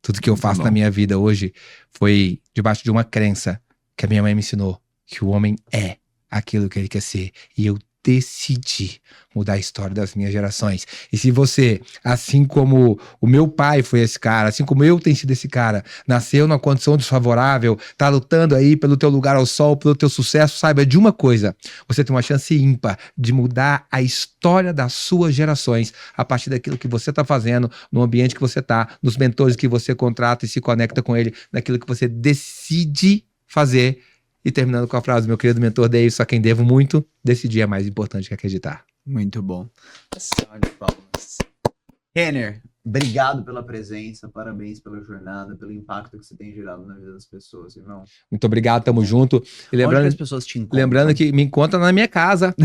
Tudo que eu faço na minha vida hoje foi debaixo de uma crença que a minha mãe me ensinou, que o homem é aquilo que ele quer ser. E eu decidi mudar a história das minhas gerações. E se você, assim como o meu pai foi esse cara, assim como eu tenho sido esse cara, nasceu numa condição desfavorável, tá lutando aí pelo teu lugar ao sol, pelo teu sucesso, saiba de uma coisa, você tem uma chance ímpar de mudar a história das suas gerações a partir daquilo que você tá fazendo, no ambiente que você tá, nos mentores que você contrata e se conecta com ele, naquilo que você decide fazer. E terminando com a frase, meu querido mentor Dave, só quem devo muito, decidir é mais importante que acreditar. Muito bom. Salve de palmas. Renner, obrigado pela presença, parabéns pela jornada, pelo impacto que você tem gerado na vida das pessoas, irmão. Muito obrigado, tamo junto. E lembrando, onde que as pessoas te encontram? Lembrando que me encontra na minha casa.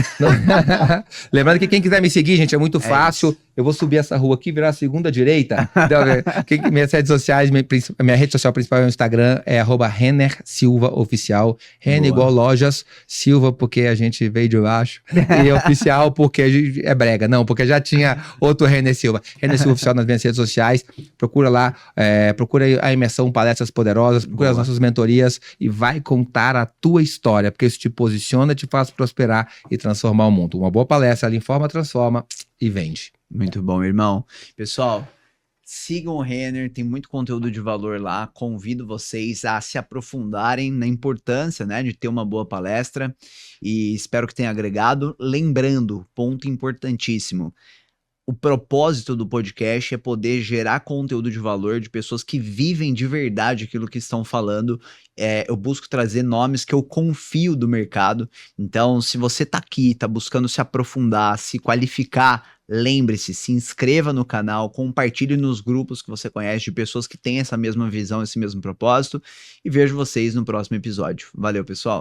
Lembrando que quem quiser me seguir, gente, é muito fácil. Isso. Eu vou subir essa rua aqui, virar a segunda direita. Então, minhas redes sociais, minha rede social principal é o Instagram, é @Renner Silva Oficial. Renner igual lojas, Silva porque a gente veio de baixo, e oficial porque é brega. Não, porque já tinha outro Renner Silva. Renner Silva Oficial nas minhas redes sociais. Procura lá, procura a imersão Palestras Poderosas, procura as nossas mentorias e vai contar a tua história, porque isso te posiciona, te faz prosperar e transformar o mundo. Uma boa palestra, ela informa, transforma e vende. Muito bom, irmão. Pessoal, Sigam o Renner, tem muito conteúdo de valor lá. Convido vocês a se aprofundarem na importância, né, de ter uma boa palestra e espero que tenha agregado. Lembrando, ponto importantíssimo, o propósito do podcast é poder gerar conteúdo de valor de pessoas que vivem de verdade aquilo que estão falando. Eu busco trazer nomes que eu confio do mercado. Então, se você está aqui, está buscando se aprofundar, se qualificar, lembre-se, se inscreva no canal, compartilhe nos grupos que você conhece de pessoas que têm essa mesma visão, esse mesmo propósito. E vejo vocês no próximo episódio. Valeu, pessoal!